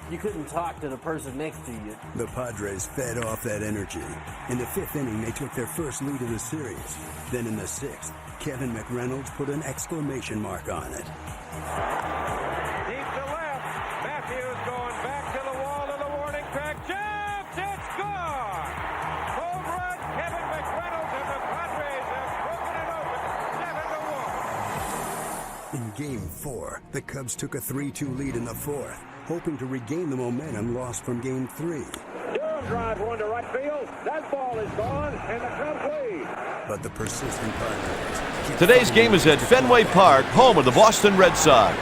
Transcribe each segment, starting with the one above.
you couldn't talk to the person next to you. The Padres fed off that energy. In the 5th inning, they took their first lead of the series. Then in the 6th, Kevin McReynolds put an exclamation mark on it. Deep to left. Matthews going back to the wall of the warning track. Jumps! It's gone! Home run, Kevin McReynolds, and the Padres have broken it open 7-1. In Game 4, the Cubs took a 3-2 lead in the 4th, hoping to regain the momentum lost from Game 3. Durham drive one to right field. That ball is gone, and the Cubs lead. But the persistent Padres... Today's game is at Fenway Park, home of the Boston Red Sox.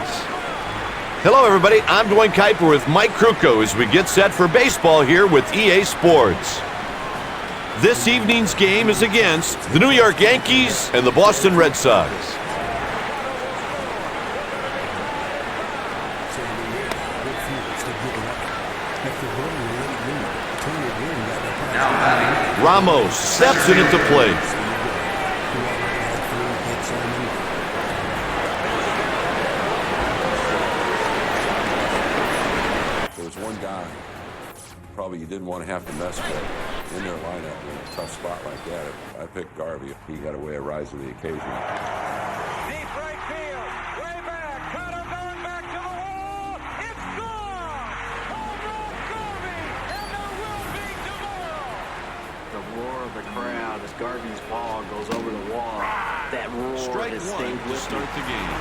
Hello, everybody. I'm Dwayne Kuiper with Mike Krukow as we get set for baseball here with EA Sports. This evening's game is against the New York Yankees and the Boston Red Sox. Ramos steps it into play. There was one guy probably you didn't want to have to mess with in their lineup in a tough spot like that. I picked Garvey. He got a way of rising to the occasion. Deep right field. Way back. Cutter going back to the wall. It's gone! Home run, Garvey! And there will be tomorrow! The roar of the crowd as Garvey's ball goes over the wall. That roar Strike that one stayed to with start me. the game.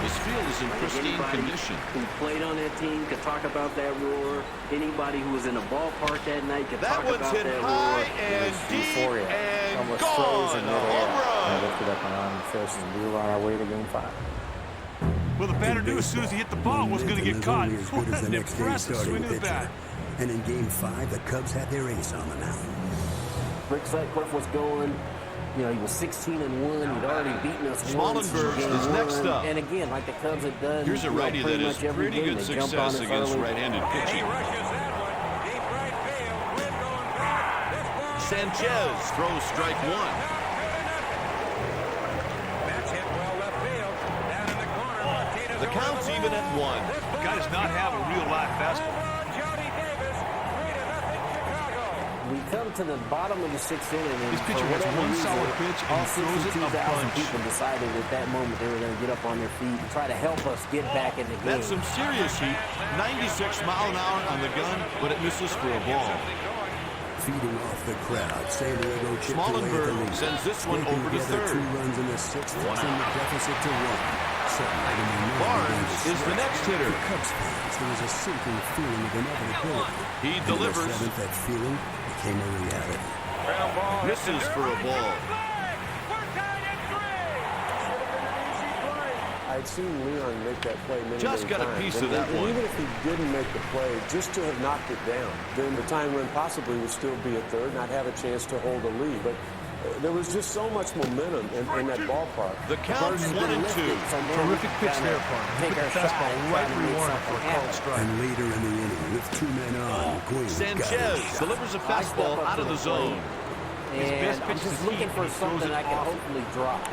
This field is in pristine condition. Who played on that team could talk about that roar. Anybody who was in the ballpark that night could talk about that roar. That one's hit high and deep and Almost gone. froze in A midair. home I run. lifted up my arm and fish, and we were on our way to Game 5. Well, the batter knew as soon as he hit the ball was going to get caught. As good as the An next day's impressive swing starting of the bat. pitcher. And in Game 5, the Cubs had their ace on the mound. Rick Sutcliffe was going. You know, he was 16-1. He'd already beaten us once in Smollenberg game is next one. up. And again, like the Cubs had done. Here's a righty that has pretty good success against right-handed He pitching. rushes that one. Deep right field. Wind going back. This ball Sanchez throws strike one. That's hit well left field. Down in the corner. Martinez The count's even at one. The guy does not have a real live fastball. Jody Davis. 3-0 Chicago. We come to the bottom of the 6th inning. And This pitcher for has whatever one reason, solid pitch and all he throws it a 62,000 bunch. people decided at that moment they were going to get up on their feet and try to help us get back in the game. That's some serious heat. 96 mile an hour on the gun, but it misses for a ball. Feeding off the crowd, San Diego chipped away at the Smollenberg lead. sends this one Scraping over to together third. 2 runs in the 6th, fixing the deficit to 1. Suddenly, Barnes is the next hitter. For Cubs fans, there was a sinking feeling of inevitability. He And delivers. in the 7th, that feeling became a reality. Ground ball. Misses for a ball. We're tied at 3. I'd seen Leon make that play many Just got a times. piece And- of that and one. Even if he didn't make the play, just to have knocked it down, then the time run possibly would still be at third, and I'd have a chance to hold a lead. But there was just so much momentum in that ballpark. The count's 1-2. Terrific pitch there, partner. He put the fastball right where he wanted for a called strike. And later in the inning, with 2 men on, Gwynn got Sanchez his shot. delivers a fastball out of the zone. And best I'm pitch just is looking heat. for He throws something it I can off. hopefully drop.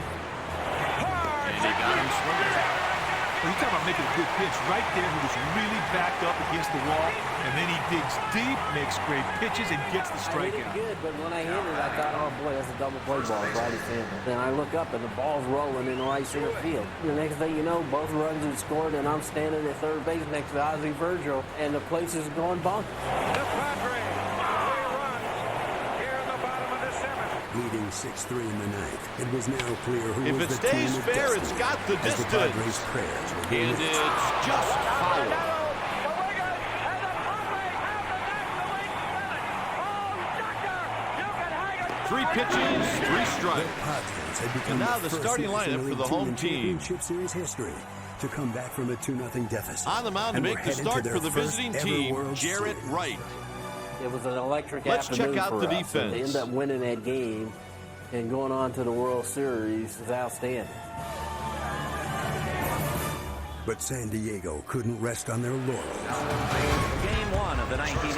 And he got him swinging. Well, you talk about making a good pitch. Right there, he was really backed up against the wall, and then he digs deep, makes great pitches, and gets the I hit it strikeout. good, but when I hit it, I thought, oh boy, that's a double play ball, righty field. Then I look up and the ball's rolling in right center field. The next thing you know, both runs had scored, and I'm standing at third base next to Ozzie Virgil, and the place is going bonkers. The Padres. 3 runs. Here in the bottom of the 7th. Leading 6-3 in the 9th, it was now clear who If was it the stays team of fair, destiny, it's got the as the distance. Padres' prayers were being And answered. it's just foul. Three pitches, 3 strikes. Padres had become And now the the first starting National lineup for League the team home in team. Championship Series history to come back from a 2-0 deficit. On the mound to And make we're the headed to start their for the first visiting ever team, World Jarrett Series. Wright. It was an electric Let's afternoon check out for the us. defense. To end up winning that game and going on to the World Series is outstanding. But San Diego couldn't rest on their laurels. Game 1 of the 1984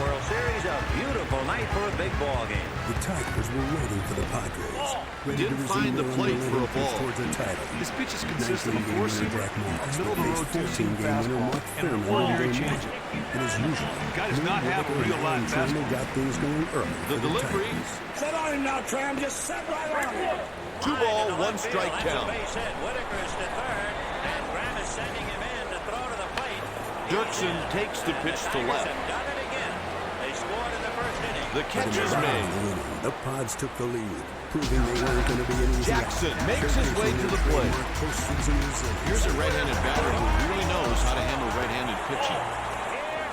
World Series, a beautiful night for a big ball game. The Tigers were waiting for the Padres. Ready Didn't to find resume the their plate for a unrelenting push ball. towards a title. His pitches consist of a 19-game four-seamer, Jack Morris a would middle-of-the-road face two-seam 14-game winner fastball, Mark and an Thurman ordinary in Game changeup. 1. And as usual, Guy does not have a real live Tram fastball. got things going early The for delivery. Tigers. Sit on him now, Tram. Just sit right on him. 2 ball, 1 strike That's a count. base hit. Whitaker is to third, and Graham is sending him in to throw to the plate. Dirksen takes the pitch to Tigers left. have done it again. They scored in the first inning. The catch is In made. the inning, the Pods took the lead, proving they weren't going to be an easy Jackson out. makes his way to the plate. Postseason resilience. Here's a right-handed batter who really knows how to handle right-handed pitching.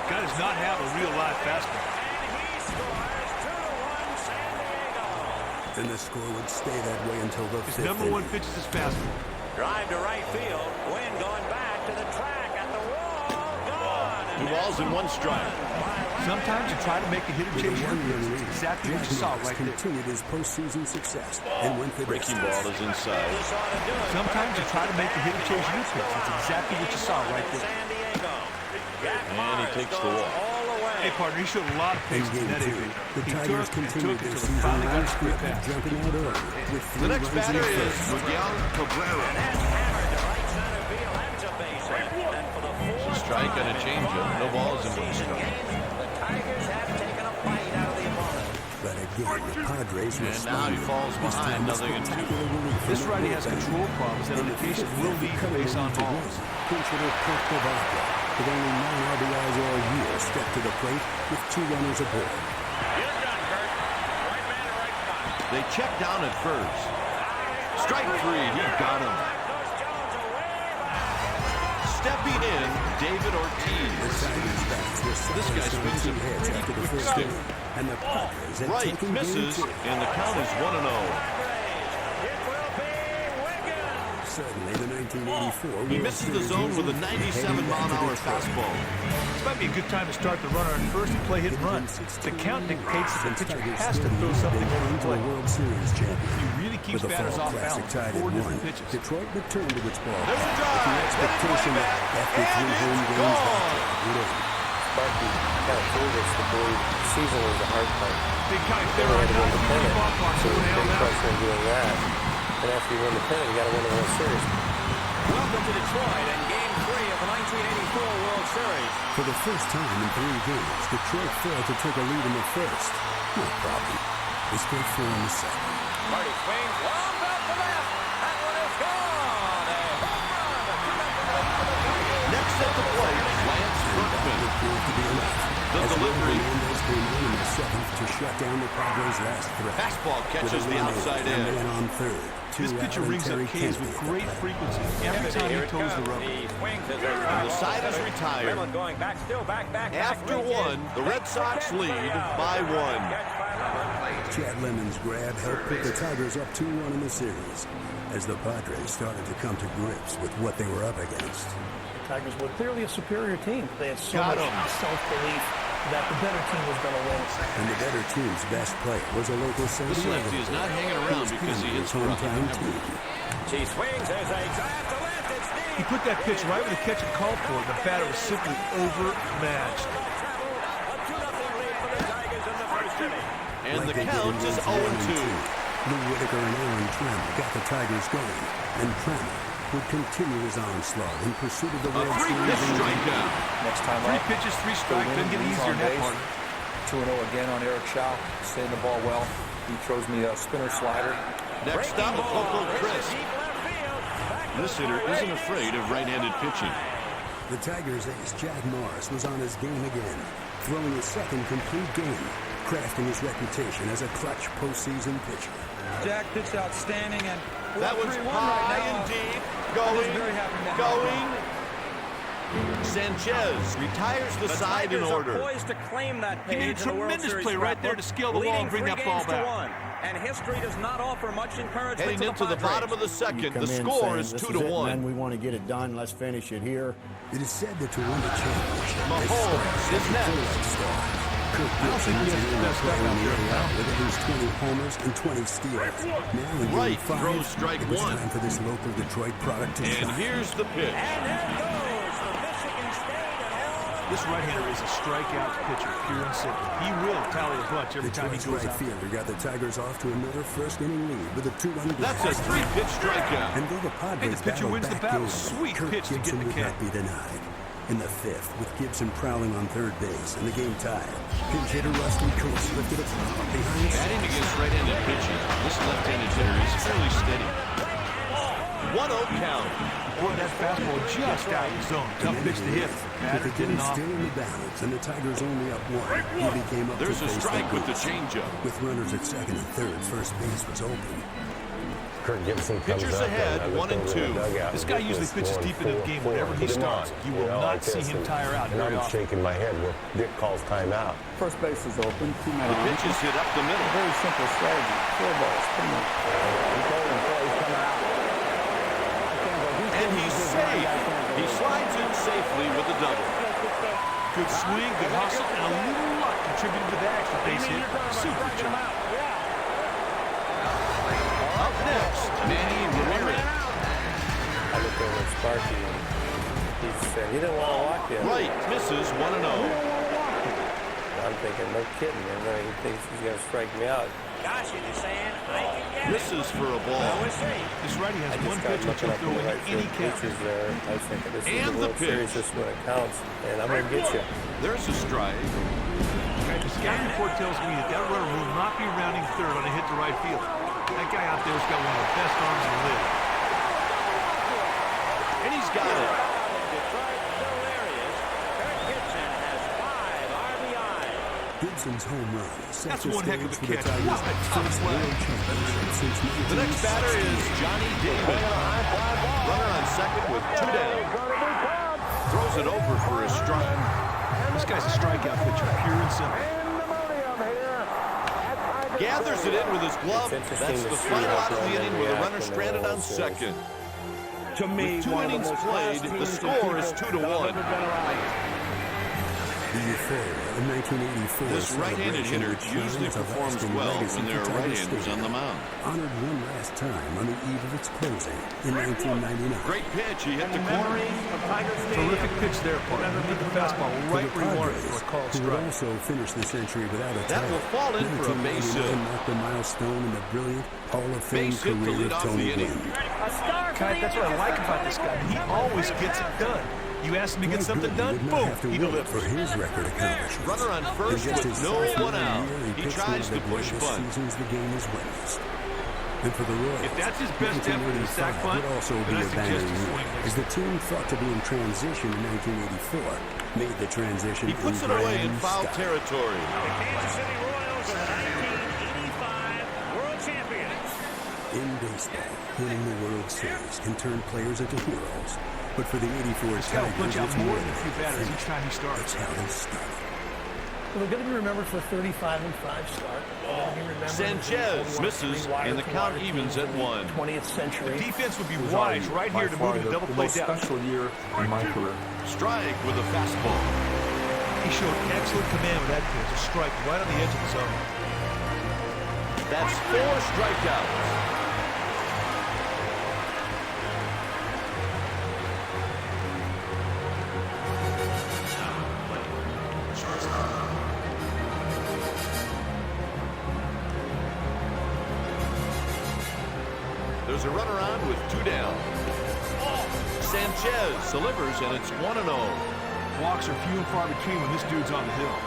Guy does not have a real live fastball. And the score would stay that way until the His fifth number one inning. pitch is his fastball. Drive to right field. Wynn going back to the track at the wall. Gone. 2 balls and 1 strike. Sometimes you try to make a hitter With chase a your one-run pitch. lead, It's exactly what Jack you saw Morris right there. continued his postseason success and went the Breaking distance. ball is inside. This ought to do it. Sometimes you try to make a hitter chase your pitch. It's exactly what you saw right there. San Diego. Jack And he Morris takes the goes walk. all the way. Hey, partner, he showed a lot of In patience in game that 2, AB. the He Tigers took continued and their took season until he finally got long his script quick of pass. jumping out early with 3 The next runs in batter the is first. Miguel Cabrera. And that's hammered to right center field. That's a base hit. And for the fourth Strike and a time in changeup. No balls and 1 season strike. games, the Tigers have taken a bite out of the opponent. But again, the Padres And now he responded. falls This behind, time, a 0-2. spectacular relief from This the righty has bullpen. control problems that In on the occasion fifth, will they lead cut to it base on into balls. win. Pinch hitter Kurt Bavacca, with only 9 RBIs all year, stepped to the plate with 2 runners aboard. They check down at first. Strike 3, he got him. Stepping in, David Ortiz. Tigers bats were This guy silenced on swings 2 a hits pretty after the quick first stick. inning, and the Padres had Right, taken misses, game 2. and the count is 1-0. Certainly, the 1984 He World misses the Series zone was with a in heading 97-mile-an-hour back to Detroit. fastball. This might be a good time to start the runner on first and play hit and run. The count dictates that the pitcher has to throw something over the into a plate. World Series champion. He really keeps With the batters Fall off Classic balance. tied at 4 different 1, pitches. Detroit returned to its ball There's a with the drive, expectation hit it that way after back, 3 and home it's games, gone. that would end. Sparky kind of fooled us to believe the season was the hard part. Big guy, They there are wanted to win the 9 pennant. ballparks So over the nail big now. question of doing that. And after you win the pennant, you got to win the World Series. Welcome to Detroit and Game 3 of the 1984 World Series. For the first time in 3 games, Detroit failed to take a lead in the first. No problem. They scored 4 in the second. Marty swings, long back to left. That one is gone. A home run. Next at the plate, Lance Berkman. It proved to be enough. The As delivery. Hernandez came in the 7th to shut down the Padres' last threat. Fastball catches With a the run in outside and edge. man on third. This pitcher rings up K's with great frequency every time he toes the rubber. He swings as a And the side is retired. Lemon going back, still back. After 1, the Red Sox lead by 1. Chad Lemon's grab helped put the Tigers up 2-1 in the series as the Padres started to come to grips with what they were up against. The Tigers were clearly a superior team. They had so Got much him. self-belief that the better team was going to win. And the better team's best player was a local San This Diego lefty is not player hanging who around was because he handling hits his for a hometown high team. He swings, there's a drive to left, it's deep. He put that pitch right where the catcher called for it. The batter was simply overmatched. A 2-0 lead for the Tigers in the first inning. And Like the they did count in is games 0-2. 1 and 2. Lou Whitaker and Aaron Trammell got the Tigers going, and Trammell would continue his onslaught in pursuit of the A World 3-pitch Series. strikeout. Next time 3 out, pitches, 3 strikes, doesn't get easier than that, partner. 2-0 again on Eric Chow, staying the ball well. He throws me a spinner slider. Next up, Coco Crisp. This hitter isn't afraid of right-handed pitching. The Tigers' ace, Jack Morris, was on his game again, throwing his second complete game, crafting his reputation as a clutch postseason pitcher. Jack pitched outstanding, and That one's high and deep. Going. Sanchez retires the side in order. poised to claim that He made a page in the World tremendous Series play right there to scale the wall and bring that ball back. And history does not offer much encouragement Heading to into the Padres. bottom of the You second, come the in score saying, is "This 2-1. Man, we want to get it done. Let's finish it here." It is said that to win a championship, Mahomes is next. stars. Kirk I don't think he has the best stuff out there now. with at least 20 homers and 20 steals. Now in Right, Game 5, throws strike it was one. time for this local Detroit product to And shine. here's the pitch. And there goes the Michigan State and hell. This right-hander is a strikeout pitcher, pure and simple. He will tally a bunch every time he Detroit's goes right out. fielder got the Tigers off to another first-inning lead with a 2-run That's a 3-pitch strikeout. And though the Padres Hey, the pitcher battled wins the back battle. in, Sweet Kirk pitch to get Gibson the would K. not be denied. In the 5th, with Gibson prowling on third base and the game tied, pinch hitter Rusty Coates lifted a pop behind Batting against right-handed pitching, this left-handed hitter is fairly steady. 1-0 count. Boy, that fastball just out of the zone. Tough pitch to hit. With Batter the getting game off. still in the balance and the Tigers only up 1, he became up There's to a face strike the with the Blues. changeup. With runners at second and third, first base was open. Kirk Gibson comes Pitchers up ahead, and I look 1 and over in 2. the dugout This and guy Dick usually was pitches going deep into the full game force. whenever he Put him starts. on, You will know, not like see this. him tire out And very I'm often. shaking my head when Dick calls timeout. First base is open, 2 men The on. pitch is hit up the middle. Very simple strategy. 4 balls. Come on. And he's safe. He slides in safely with a double. Good swing, good hustle, and a little luck contributed to the extra base hit. Super job. Up next, Manny Ramirez. I looked over at Sparky and he said he didn't want to walk in. Right, misses 1-0. I'm thinking, no kidding. He thinks he's going to strike me out. Gosh, you're saying I can get it. Misses for a ball. We'll see. This righty I has one just got pitch which looking will up throw in the in right any field count. pitches there. I was thinking, this is And the the World Series, pitch. this is when it counts. And I'm going to get you. There's a strike. The scouting report tells me that runner will not be rounding third on a hit to right field. That guy out there's got one of the best arms in the league. And he's got it. Detroit still there he is. Kirk Gibson has 5 RBIs. Gibson's home run sets That's the one heck of stage a for the catch. Tigers' What a tough first play. world championship since The next batter is Johnny David. Runner on second with 2 down. Throws it over for a strike. This guy's a strikeout pitcher, pure and simple. Gathers it in with his glove. It's interesting That's to the see final how out of the they inning with a react runner when they stranded win on the series. second. To me, With 2 one of the innings most played, class the teams score and is people 2-1. that have ever been around. The euphoria of 1984 This right-handed celebration, hitter which usually shines a performs lasting well legacy when there for are Tiger right-handers on Stadium, the mound. honored one last time on the eve of its closing in 1999. Great pitch. He hit the corner. Terrific pitch there, partner. Hit the fastball For right the where he wanted it Padres, for a called who would strike. also finish the century without a That title, will fall in for a base hit. 1999 marked a milestone in the brilliant Hall of Fame Base hit to career lead of off Tony the inning. Gwynn. That's what I like about this guy. He always gets it done. You ask him to get Dwight something Gooden done, would not boom, have to he work delivers. for his record accomplishments. Runner on first In just with his no sophomore one out. year, He pitched tries one of to the push greatest bunt. seasons the game has witnessed. And for the Royals, If that's his best effort in the sack 1985 bunt, would also then be I a suggest banner he year, swing next as the team thought to be in transition in 1984, made the transition He puts in it away in grand foul style. territory. The Kansas City Royals are the 1985 World Champions. In baseball, winning the World Series can turn players into heroes. But for the 84 This guy will punch Tigers, out it's more more than a few batters each time he It's starts. how they started. We're going to be remembered for a 35-5 start. Sanchez misses, and the count evens at 1. 20th century. The defense would be wise right here to move into double play most depth. special year in my career. Strike with a fastball. He showed excellent command with that pitch, a strike right on the edge of the zone. That's 4 strikeouts. There's a runner on with 2 down. Sanchez delivers, and it's 1-0. Walks are few and far between when this dude's on the hill.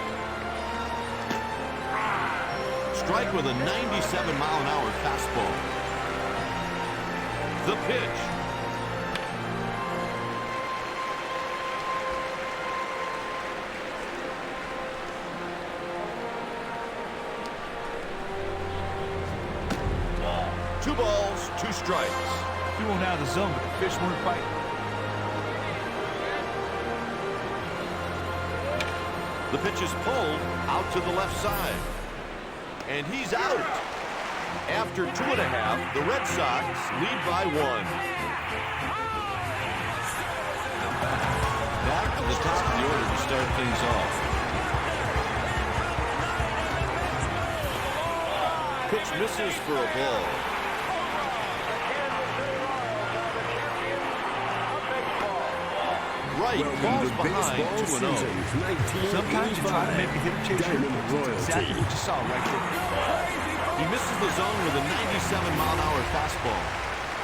Strike with a 97-mile-an-hour fastball. The pitch. Two balls, 2 strikes. Threw one out of the zone, but the fish weren't biting. The pitch is pulled out to the left side. And he's out. After 2.5, the Red Sox lead by 1. Back to the top of the order to start things off. pitch misses for a ball. Right, falls behind 2-0. Sometimes you try to make a hitter chase your pitch. That's exactly what you saw right there. He misses the zone with a 97-mile-an-hour fastball.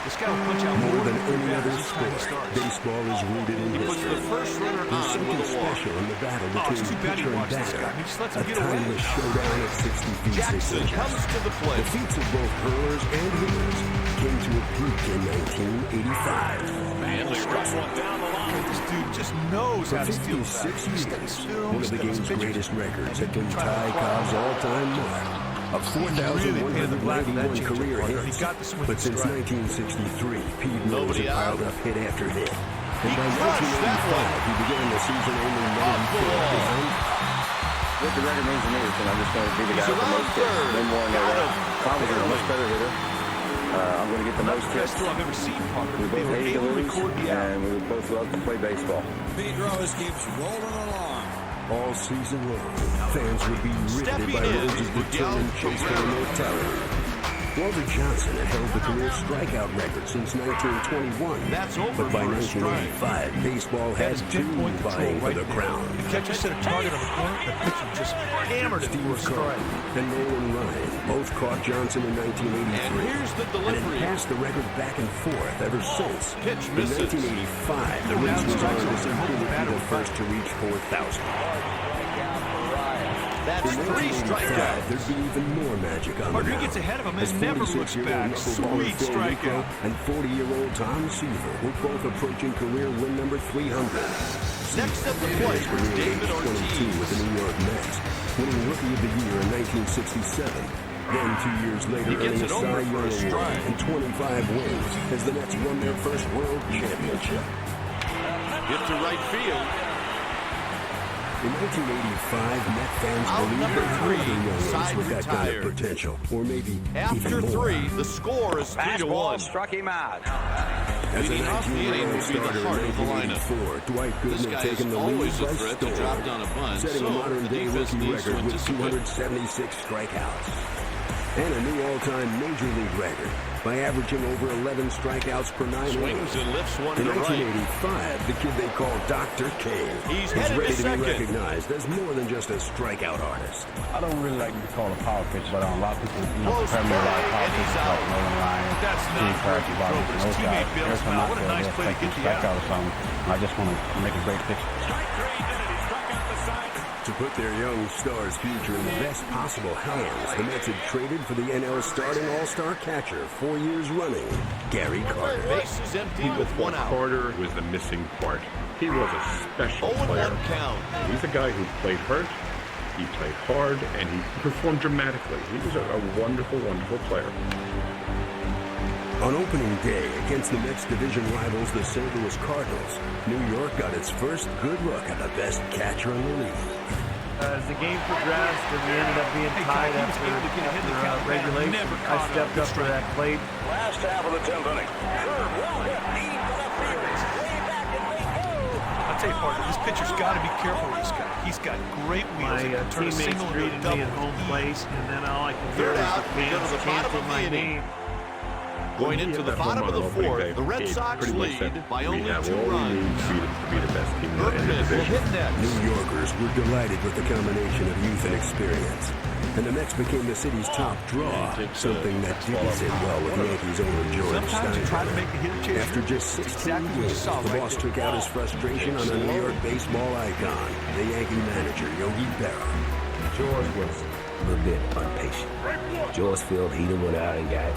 This guy will punch out More than than any other each time he sport, starts. baseball is rooted in He puts history. the first runner There's on something with a walk. special in the battle Oh, it's between too bad he pitcher and watched this batter. guy. He just lets him A get away. timeless showdown at 60 feet 6 Jackson inches. comes to the plate. The feats of both hurlers and hitters came to a peak in 1985. Manley struck one down the line. This dude just knows For how to steal 56 that. years, one of the game's greatest records had been Ty Cobb's all-time mark of 4,181 career hits. But since 1963, Pete Rose had piled up hit after hit. And by 1985, he began the season only 94 behind. What the record means to me is that I'm just going to be the guy with the most hits. No more than that. Cobb is a much better hitter. I'm going to get the most hits. I've ever seen Parker. We both hate to lose, and we both love to play baseball. Pete Rose keeps rolling along. All season long, fans would be riveted by Rose's determined chase for immortality. Walter Johnson had held the career strikeout record since 1921. That's over but by for a 1985, baseball had two vying for the crown. The catcher set a target on the corner, the pitcher just hammered it for a strike. And Nolan Ryan both caught Johnson in 1983. And here's the delivery. And had passed the record back and forth ever since. Pitch In misses. 1985, the race was on to see who would be the first to reach 4,000. That's 3 strikeouts. There'd be even more magic on Parker the mound. gets ahead of him and As never looks 46-year-old back. knuckleballer Sweet Phil Rico strikeout. and 40-year-old Tom Seaver were both approaching career win number 300. Next up the plate was David Ortiz with the New York Mets, winning Rookie of the Year in 1967. Then 2 years later, He gets earning a it Cy over Young for a Award strike. and 25 wins as the Mets won their first World Championship. Hit to right field. In 1985, Met fans Out believed number that 3, Young with side that kind retired. of potential, or maybe After even more. 3, the score is 3-1. Struck him out. As a Leading off the inning 19-year-old would be the starter heart in of the lineup. 1984, Dwight This Gooden had guy taken is the lead always a by threat to drop storm, down a bunt, setting a so the modern-day defense rookie needs to record with anticipate. 276 strikeouts. And a new all-time Major League record by averaging over 11 strikeouts per 9 Swings innings. and lifts one In to right. 1985, the kid they called Dr. K He's is headed ready to to be second. recognized as more than just a strikeout artist. I don't really like to be called a power pitcher, but a lot of people, Close compare me to a lot of play, power and he's pitchers out. like Nolan Ryan, That's not Steve very Clark, good Bobby throw, but his those teammate guys. bails Every him time out. I What a throw, nice they'll play to expect get me the strike out. out or something. I just want to make a great pitch. To put their young star's future in the best possible hands, the Mets had traded for the NL starting all-star catcher 4 years running, Gary Carter. Base is empty with one out. Carter was the missing part. He was a special 0-1 player. count. He's a guy who played hurt, he played hard, and he performed dramatically. He was a wonderful, wonderful player. On opening day, against the Mets division rivals, the St. Louis Cardinals, New York got its first good look at the best catcher in the league. As the game progressed and we ended up being tied after regulation, I stepped up to that plate. Last half of the 10th inning. I'll tell you, Parker, this pitcher's got to be careful with this guy. He's got great wheels. My teammates greeted me at home plate, and then all I could hear is the fans chanting my name. Going into the bottom of the fourth, the Red Sox lead by only 2 runs. To be the best team in the Berkman will hit next. New Yorkers were delighted with the combination of youth and experience. And the Mets became the city's top draw, something that didn't sit well with Yankees owner George Steinbrenner. After just 16 games, the boss took out his frustration on a New York baseball icon, the Yankee manager, Yogi Berra. George was a little bit impatient. George Field, he done went out and got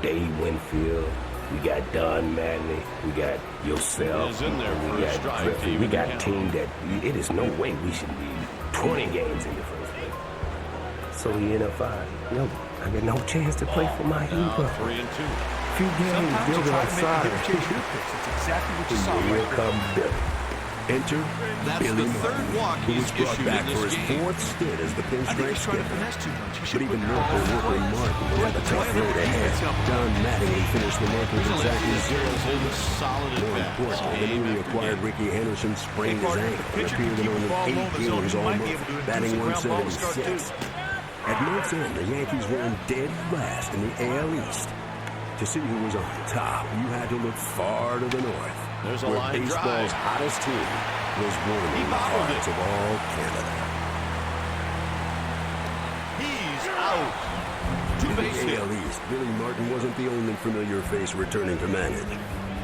Dave Winfield. We got Don Mattingly. We got yourself. In there We got Griffey. We got a team that it is no way we should be 20 games in the first place. So he ended up fine. No, I got no chance to play for my Eagles. 3-2. Few games building outside. That's exactly what you saw. Here come Billy. Enter That's Billy the third Martin, walk who was he's brought issued back in for this his game. fourth stint as the I think pinstripe he's trying to skipper. finesse too much. He But should even put North all Walker the Martin will have a tough road ahead. Don Mattingly finished the month with exactly 0 homers. More importantly, the newly acquired Ricky Henderson sprained his ankle and appeared in only 8 games almost, batting 176. At month's end, the Yankees were in dead last in the AL East. To see who was on top, you had to look far to the north, There's a where line baseball's drive. hottest team was warming the hearts of all Canada. He's out. Two In base the hit. AL East, Billy Martin wasn't the only familiar face returning to manage.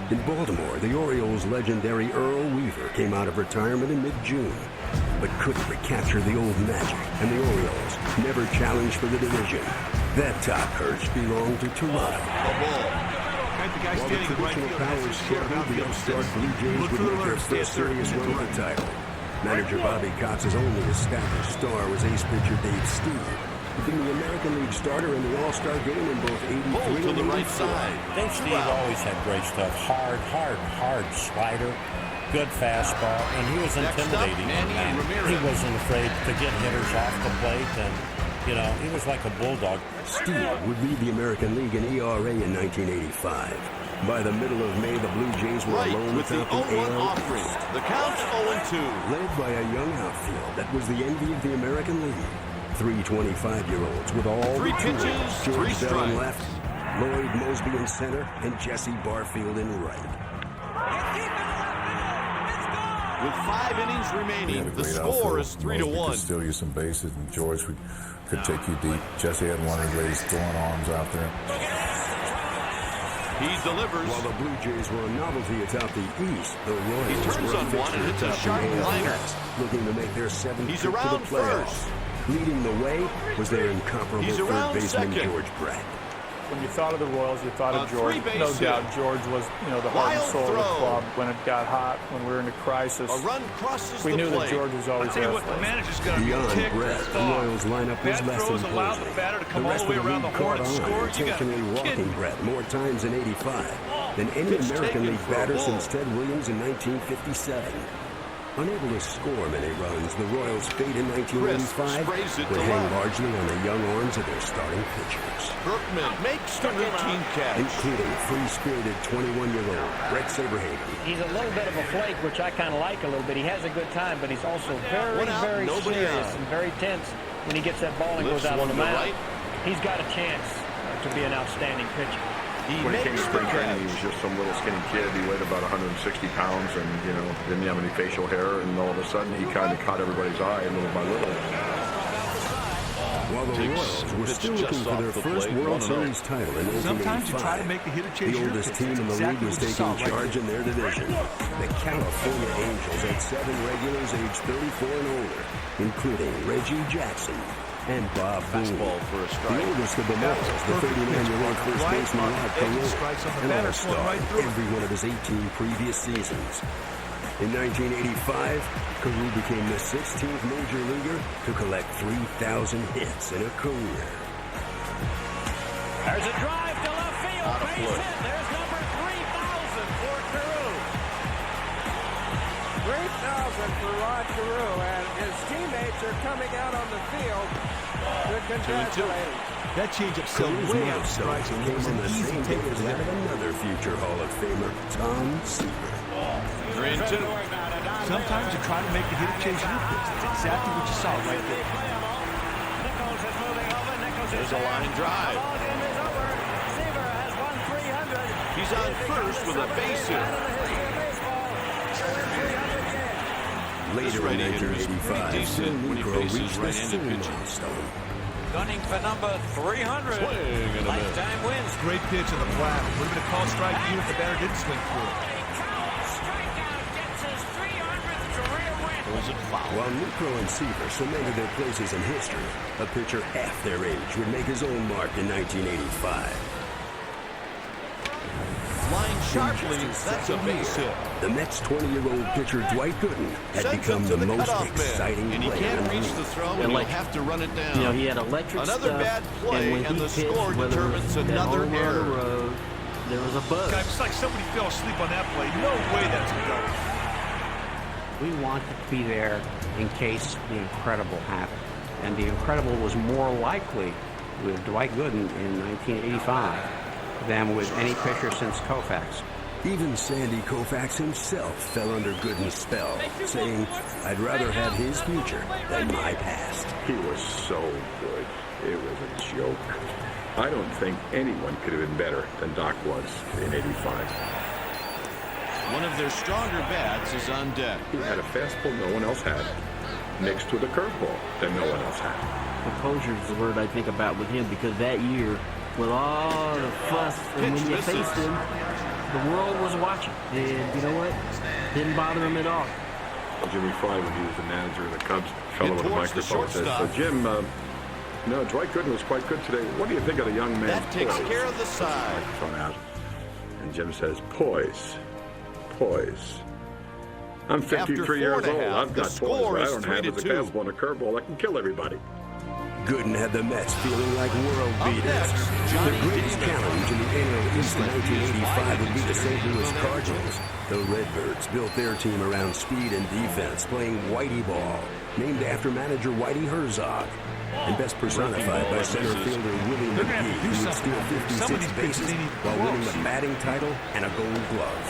In Baltimore, the Orioles' legendary Earl Weaver came out of retirement in mid-June, but couldn't recapture the old magic, and the Orioles never challenged for the division. That top perch belonged to Toronto. While the traditional powers struggled, the upstart Blue Jays would make their first serious run at the title. Manager Bobby Cox's only established star was ace pitcher Dave Steele, who'd been the American League starter in the All-Star game in both 83 and 84. Dave Steele always had great stuff. Hard slider, good fastball, and he was intimidating. He wasn't afraid to get hitters off the plate, and you know, he was like a bulldog. Steele would lead the American League in ERA in 1985. By the middle of May, the Blue Jays were alone with the atop the 0-1 AL offering. East. The count's 0-2. Led by a young outfield that was the envy of the American League. 3 25-year-olds with all Three the tools. pitches, George 3 Bell in strikes. left, Lloyd Mosby in center, and Jesse Barfield in right. With 5 innings remaining, the score is 3-1. Could steal you some bases, and George could take you deep. Jesse had one of the greatest throwing arms out there. He delivers. While the Blue Jays were a novelty atop the East, the Royals turns were a on one and hits a atop sharp the AL liner. West, looking to make their 7th He's trip to the around playoffs. first. Leading the way was their incomparable He's third around baseman second. George Brett. When you thought of the Royals, you thought of George. No doubt George was, the heart and Wild soul of the throw. club. When it got hot, when we were in a crisis, A run crosses we the knew plate. that George was always there for us. Beyond Brett, the Royals lineup was less throws allow the imposing. batter to come The all rest the way of the around the league horn caught and on, score. You gotta intentionally be walking kidding. Brett more times in '85 than any Pitch American taken League for a batter ball. since Ted Williams in 1957. Unable to score many runs, the Royals' fate in 1985 sprays it would to hang left. largely on the young arms of their starting pitchers, Berkman makes the routine catch. including free-spirited 21-year-old Brett Saberhagen. He's a little bit of a flake, which I kind of like a little bit. He has a good time, but he's also very, One out, very nobody serious out. and very tense when he gets that ball and Lifts goes out on one the to mound. right. He's got a chance to be an outstanding pitcher. When he came to spring training, he was just some little skinny kid. He weighed about 160 pounds and, didn't have any facial hair. And all of a sudden, he kind of caught everybody's eye little by little. While the Royals were still looking for their first World Series title in 1985, Sometimes you try to make the hitter chase the your oldest pitch. team in the That's league exactly was what you taking saw right charge in their division. The California Angels had 7 regulars aged 34 and older, including Reggie Jackson and Bob Boone. For a The strike. oldest of them all was the 39-year-old first baseman Rod Carew, an all-star every one of his 18 previous seasons. In 1985, Carew became the 16th major leaguer to collect 3,000 hits in a career. There's a drive to left field. Out of Base play. hit. There's number 3,000 for Carew. 3,000 for Rod Carew, and his teammates are coming out on the field to congratulate him. That changeup sold Carew's way out of milestone strikes, and it came was on an the easy same take day for as the that of hitter. another future Hall of Famer, Tom Seaver. 3-2. Sometimes you try to make the hitter chase your pitch. That's exactly what you saw right there. There's a line drive. He's on first with a base hit. Later in This right-hander is pretty 1985, decent when he Negro faces reached the right-handed same pitching. milestone. Gunning for number 300. Swing and a miss. Lifetime wins. Great pitch in the flat. Would have been a call strike even if the batter didn't swing through it. Was it foul? While Negro and Seaver cemented their places in history, a pitcher half their age would make his own mark in 1985. Line sharply, that's a base hit. The Mets' 20-year-old pitcher Dwight Gooden had Sends become him to the the most cutoff exciting man, and he player can't in the reach league. the throw, and he'll have to run it down. He had electric Another stuff, bad play, and when and he the pitched, score whether determines it was another at home or on error. the road, there was a buzz. God, it's like somebody fell asleep on that play. No way that's a go. We wanted to be there in case the incredible happened. And the incredible was more likely with Dwight Gooden in 1985 than with any pitcher since Koufax. Even Sandy Koufax himself fell under Gooden's spell, saying, "I'd rather have his future than my past." He was so good. It was a joke. I don't think anyone could have been better than Doc was in '85. One of their stronger bats is on deck. He had a fastball no one else had, mixed with a curveball that no one else had. Composure is the word I think about with him, because that year, with all the fuss, and when you faced him, the world was watching. And you know what? Didn't bother him at all. Jimmy Fry, when he was the manager of the Cubs, fell with a microphone, said, "So Jim, Dwight Gooden was quite good today. What do you think of the young man?" That takes care of the side. Microphone out. And Jim says, "Poise. Poise. I'm 53 years old. I've got poise. What I don't have is a fastball and a curveball that can kill everybody." Gooden had the Mets feeling like world beaters. The greatest challenge in the NL East in 1985 would be the St. Louis Cardinals. The Redbirds built their team around speed and defense, playing Whitey ball, named after manager Whitey Herzog, and best personified by center fielder Willie McGee, who would steal 56 bases while winning the batting title and a Gold Glove.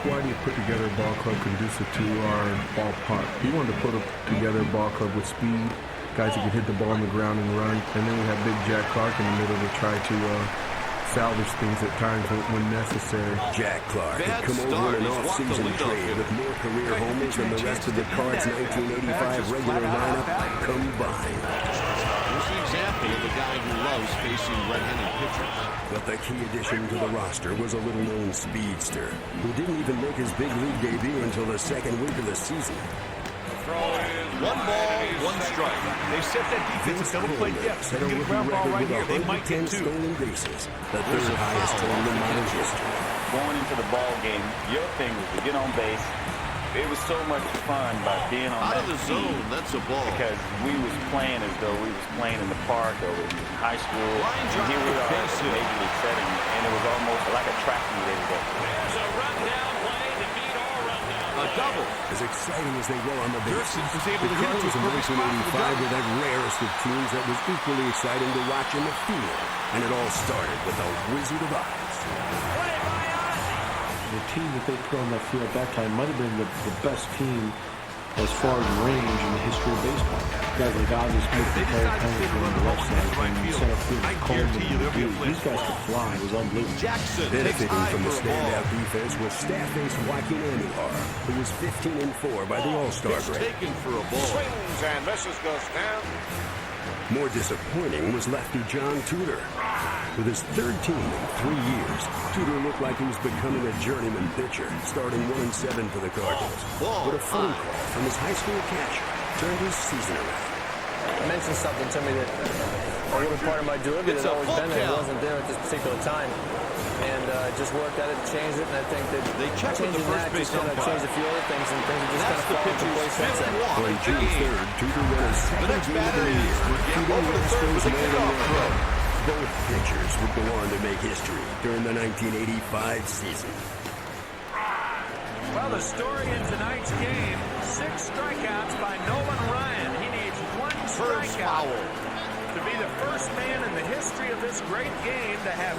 Whitey put together a ball club conducive to our ballpark. He wanted to put together a ball club with speed, guys who could hit the ball on the ground and run. And then we had Big Jack Clark in the middle to try to salvage things at times when necessary. Jack Clark had come over in an off-season trade with more career homers than the rest of the Cards' 1985 regular lineup combined. Here's an example of a guy who loves facing right-handed pitchers. But the key addition to the roster was a little-known speedster who didn't even make his big league debut until the second week of the season. One ball, one strike. They set that defense double play depth. So they get a ground ball right here. They might get 2 stolen bases, the third highest total in modern history. Going into the ball game, your thing was to get on base. It was so much fun by being on out that of the team zone. That's a ball. because we was playing as though we was playing in the park or in high school. And here we are in a major league setting, and it was almost like a track meet every day. There's a rundown play to beat all rundown. A double. As exciting as they were on the bases, was able the to hit it Cardinals to in a perfect spot for the 1985 were that rarest of teams that was equally exciting to watch in the field. And it all started with the Wizard of Oz. The team that they put on that field at that time might have been the best team as far as range in the history of baseball. Guys like Ozzie Smith and Terry Pendleton on the left side, and center field Coleman. These guys could fly. It was unbelievable. Benefiting from the standout defense was staff ace Joaquin Anuar, who was 15-4 by the All-Star break. Taken for a ball. Swings and misses, goes down. More disappointing was lefty John Tudor. With his third team in 3 years, Tudor looked like he was becoming a journeyman pitcher, starting 1-7 for the Cardinals. But a phone call from his high school catcher turned his season around. It mentioned something to me that a little part of my delivery has always been there. It wasn't there at this particular time. And just worked at it, changed it, and I think that changing that just kind of changed a few other things, and things have just kind of fallen into place since then. On June 3rd, Tudor won his second game of the year, defeating the Astros man. Both pitchers would go on to make history during the 1985 season. Well, the story in tonight's game, 6 strikeouts by Nolan Ryan. He needs 1 strikeout to be the first man in the history of this great game to have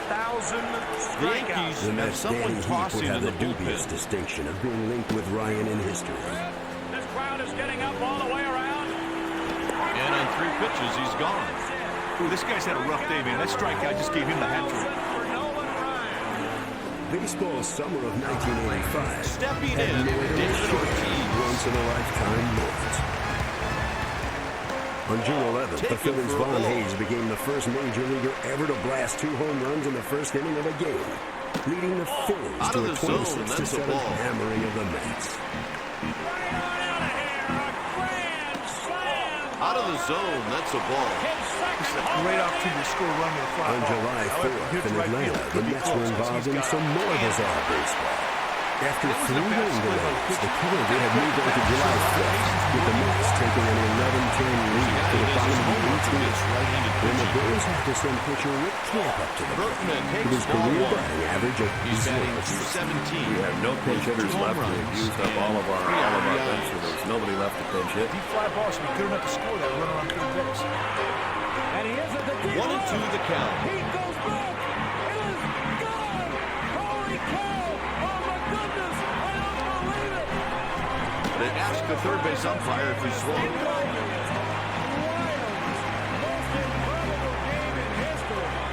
4,000 strikeouts. The Mets' Danny Heap would have the dubious distinction of being linked with Ryan in history. This crowd is getting up all the way around. And on 3 pitches, he's gone. Ooh, this guy's had a rough day, man. That strikeout just gave him the hat trick. Baseball's summer of 1985 Stepping had in, made a David Ortiz. once-in-a-lifetime moment. On June 11th, the Phillies' Von Hayes became the first major leaguer ever to blast 2 home runs in the first inning of a game, leading the Phillies to a 26-7 hammering of the Mets. Out of the zone, that's a ball. This is a great opportunity to score a run with a fly On ball. July 4th in Atlanta, the Mets were involved in some more bizarre baseball. After 3 rain delays, the calendar had moved on to July 5th, with the Mets taking an 11-10 lead to the bottom of the 18th. When the Braves had to send pitcher Rick Camp up to the plate, with his career batting average of 0. We have no pinch hitters left. We've used up all of our bench, so there's nobody left to pinch hit. Deep fly ball should be good enough to score that runner on third base. And he is at the deep 1-2 the count. He goes back. It is gone. the third base umpire if he's slow.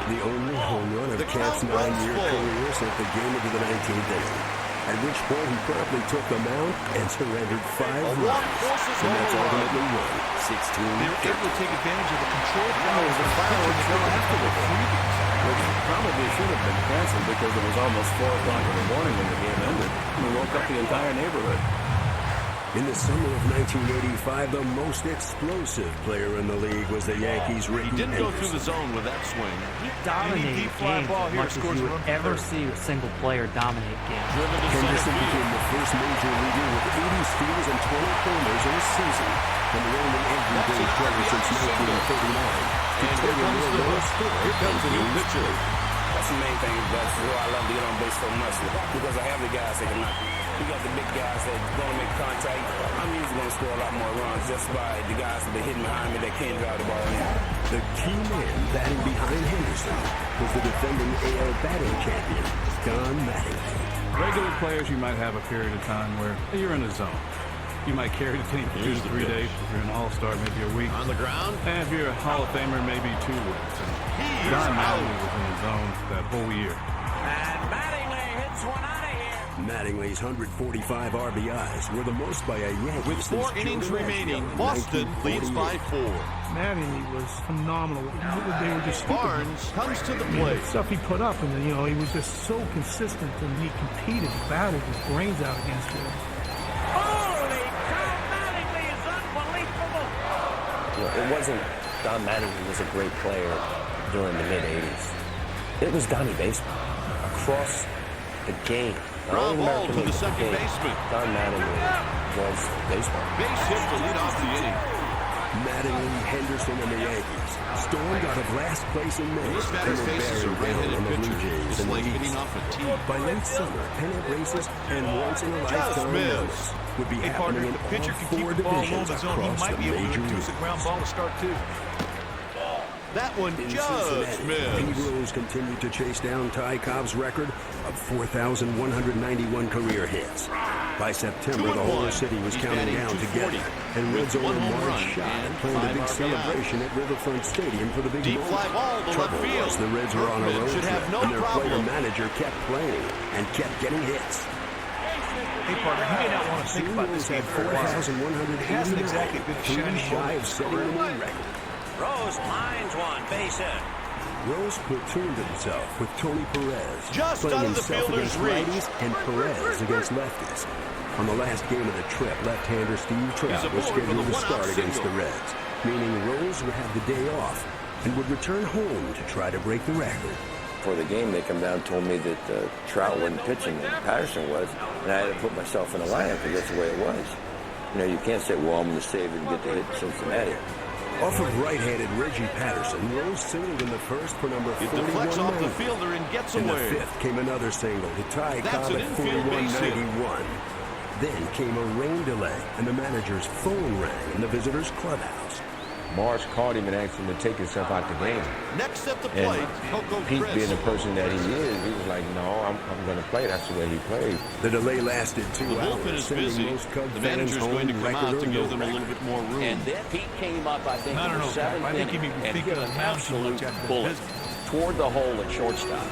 The only home run of Cap's 9-year career sent the game into the 19th inning, at which point he promptly took the mound and surrendered 5 runs. And that's ultimately won 16. They were able to take advantage of the control powers of the fireworks to go after the freebies. Which probably should have been canceled because it was almost 4 o'clock in the morning when the game ended. We woke up the entire neighborhood. In the summer of 1985, the most explosive player in the league was the Yankees' Ricky He didn't go Henderson. through the zone with that swing. He dominated games as much as you would ever see a single player dominate games. Henderson became the first major leaguer with 80 steals and 20 homers in a season, and the only everyday player since 1939 to tell you more runs scored. Here comes a new pitcher. That's the main thing. That's why I love to get on base so much, because I have the guys that can knock. You got the big guys that going to make contact. I'm usually going to score a lot more runs just by the guys that are hitting behind me that can't drive the ball in. The key man batting behind Henderson was the defending AL batting champion, Don Mattingly. Regular players, you might have a period of time where you're in a zone. You might carry the team for 2 to 3 days. If you're an all-star, maybe a week. On the ground. And if you're a Hall of Famer, maybe 2 weeks. And Don Mattingly was in the zone that whole year. And Mattingly hits one out of here. Mattingly's 145 RBIs were the most by a Yankee. With 4 innings remaining, Boston leads by 4. Mattingly was phenomenal. They were just Barnes comes to the plate. The stuff he put up, and he was just so consistent, and he competed, he battled his brains out against it. Holy cow, Mattingly is unbelievable. It wasn't Don Mattingly was a great player during the mid-'80s. It was Donnie Baseball across the game. Ground ball to the second baseman. Don Mattingly was baseball. Base hit to lead off the inning. Mattingly, Henderson, and the Yankees stormed out of last place in May. This batter faces a right-handed pitcher. It's in the like hitting East. off a tee. By late summer, pennant races and once-in-a-lifetime moments would be Hey, partner, happening in if the pitcher all can 4 keep the ball low in divisions the zone, he across might the be able to major produce a leagues. ground ball to start, too. That one In just Cincinnati, missed. Pete Rose continued to chase down Ty Cobb's record of 4,191 career hits. By September, the whole city was counting down together, and Reds owner Marge Schott planned a big celebration at Riverfront Stadium for the big Deep fly moment. ball to left Trouble field. was the Reds were on a Berkman road should trip, have no and their problem. player-manager kept playing and kept getting hits. Hey, partner, you may not want to think about this game for a while. It hasn't exactly been a shining shy moment. of setting a new record. Rose lines one, base hit. Rose platooned himself with Tony Perez, Just playing out of the himself fielder's against reach. righties and Perez against lefties. On the last game of the trip, left-hander Steve Trout was scheduled to start against the Reds, meaning Rose would have the day off and would return home to try to break the record. For the game, they come down and told me that Trout wasn't pitching and Patterson was, and I had to put myself in the lineup because that's the way it was. You can't say, well, I'm going to save it and get the hit in Cincinnati. Off of right-handed Reggie Patterson, Rose singled in the first for number 41. It deflects off the fielder and gets In away. the fifth came another single to tie That's Cobb an at infield base hit. 41.91. Then came a rain delay, and the manager's phone rang in the visitors' clubhouse. Marsh called him and asked him to take himself out the game. Next at the And plate, Coco Pete, Chris. being the person that he is, he was like, no, I'm going to play. That's the way he plays. The delay lasted 2 The bullpen hours, is sending busy. most Cub The fans manager's home going to come record out to or give no them a record. little bit more room. And then Pete came up, I think, I in don't the know, seventh I think he inning may be and thinking hit of an the mound too much absolute after the bullet visit. toward the hole at shortstop.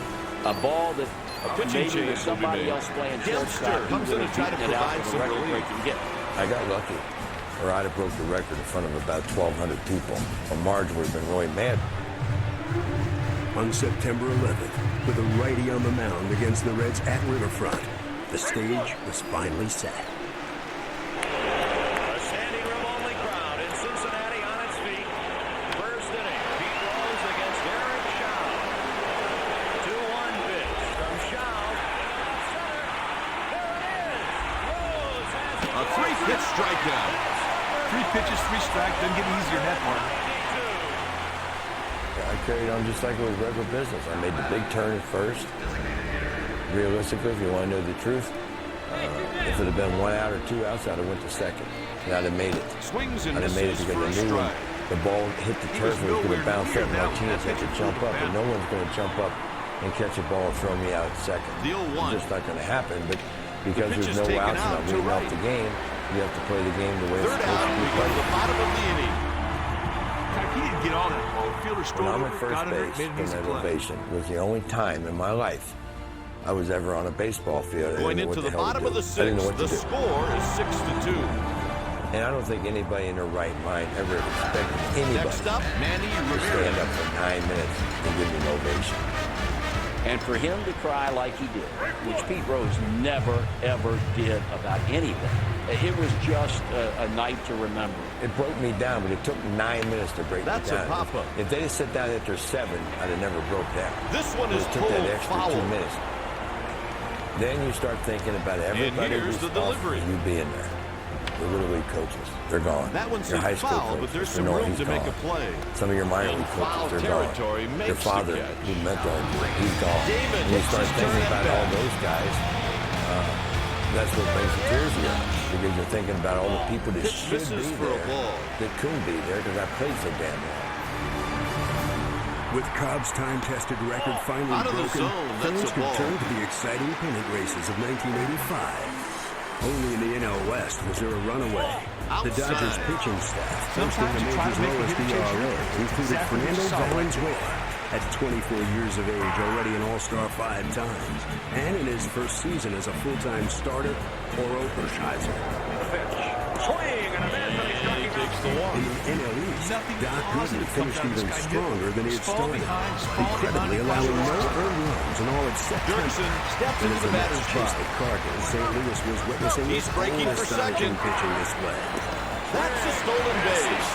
A ball that pitching maybe change with will be somebody made. else playing Dempster shortstop, he comes in would to have try to beaten it out provide for some the relief. record-breaking hit. I got lucky, or I'd have broke the record in front of about 1,200 people. Or Marge would have been really mad. On September 11th, with a righty on the mound against the Reds at Riverfront, the stage was finally set. A standing room only crowd in Cincinnati on its feet. First inning, Pete Rose against Eric Shaw. 2-1 pitch from Shaw. Center. There it is. Rose has it. A 3-pitch strikeout. 3 pitches, 3 strikes. Doesn't get easier than that, partner. I carried on just like it was regular business. I made the big turn at first. Realistically, if you want to know the truth, if it had been 1 out or 2 outs, I'd have went to second. And I'd have made it. Swings and I'd have made it misses because for a I knew strike. the ball hit the turf, it was going to bounce up. Now, Martinez had to jump up, and no one's going to jump up and catch a ball and throw me out at second. The 0-1. It's just not going to happen. But because The pitch there's is no taken outs and out I'm to leading off right. the game, You have to play the game the way it's supposed to be played. The bottom of the inning. He didn't get all that ball. Fielder strode when I'm over, at first got under base it, made an from easy that play. ovation was the only time in my life I was ever on a baseball field. Going into the bottom of the sixth, the score is 6-2. And I don't think anybody in their right mind ever expected anybody Next up, Manny to stand up for 9 minutes and give me an ovation. And for him to cry like he did, which Pete Rose never, ever did about anything, it was just a night to remember. It broke me down, but it took 9 minutes to break me down. That's a pop-up. If they had sit down after 7, I'd have never broke down. This one is it took that extra foul. 2 minutes. Then you start thinking about everybody here's the delivery. You being there. The Little League coaches, they're gone. That one's your high school foul, coaches, but there's you some know room he's to gone. make a play. Some of your minor league foul coaches, they're territory gone. makes Your father, the catch. who mentored you, he's gone. David and you hits start his thinking turn about at all bat. those guys. That's what brings the tears to your eyes, because you're thinking about all the people that Pitch should misses be for a there, ball. that couldn't be there because I played so damn well. With Cobb's time-tested record finally Out of the broken, zone, that's fans a could ball. turn to the exciting pennant races of 1985. Only in the NL West was there a runaway. The Dodgers pitching staff, boasting the major's lowest ERA, included Fernando Valenzuela, at 24 years of age, already an All-Star 5 times, and in his first season as a full-time starter, Oro Hershiser. Swing and a miss, and he's looking takes the walk. In the NL East, Doc Gooden finished even stronger than he had started, incredibly allowing no earned runs in all except Dirksen steps and into as the the batter's Mets chased box. the Cardinals, St. Louis was witnessing He's its breaking own for astonishing second. pitching display. That's a stolen base.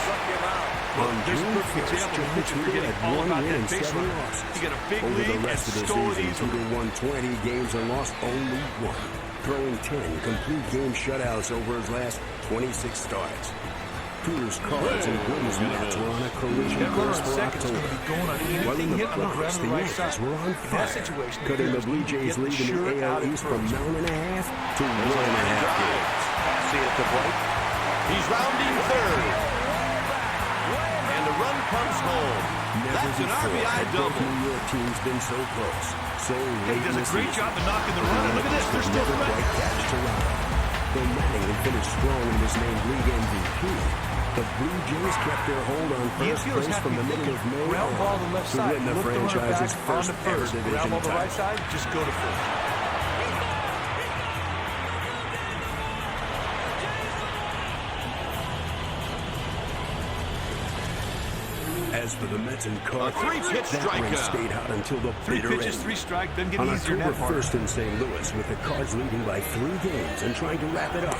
On June 1st, John Tudor had 1 win and 7 losses. You get a big Over the lead rest of the and stole it season, easily. Tudor won 20 games and lost only 1, throwing 10 complete game shutouts over his last 26 starts. Tudor's Cards and Gooden's Mets were on a collision course for October. While in the Bronx, the Yankees were on fire, cutting the Blue Jays' lead in the AL East from 9.5 to 1.5 games. See at the plate. He's rounding third. And the run comes home. Never That's an before RBI had both double. New York teams been so close, so He late in does the a great season. job of knocking the run. And look at this, they're still Never threatening. quite catch Toronto. Though Mattingly finished strong and was named league MVP, the Blue Jays kept their hold on first infielders place have from to the be middle of thinking, May ground ball to the left to side. win the Look the runner franchise's back first on the ever first. division Ground ball to the right title. side, just go to first. As for the Mets and Cardinals, three-pitch that one strikeout. stayed hot until the 3 bitter pitches, end. 3 strike, doesn't get On easier than October that part. 1st in St. Louis, with the Cards leading by 3 games and trying to wrap it up,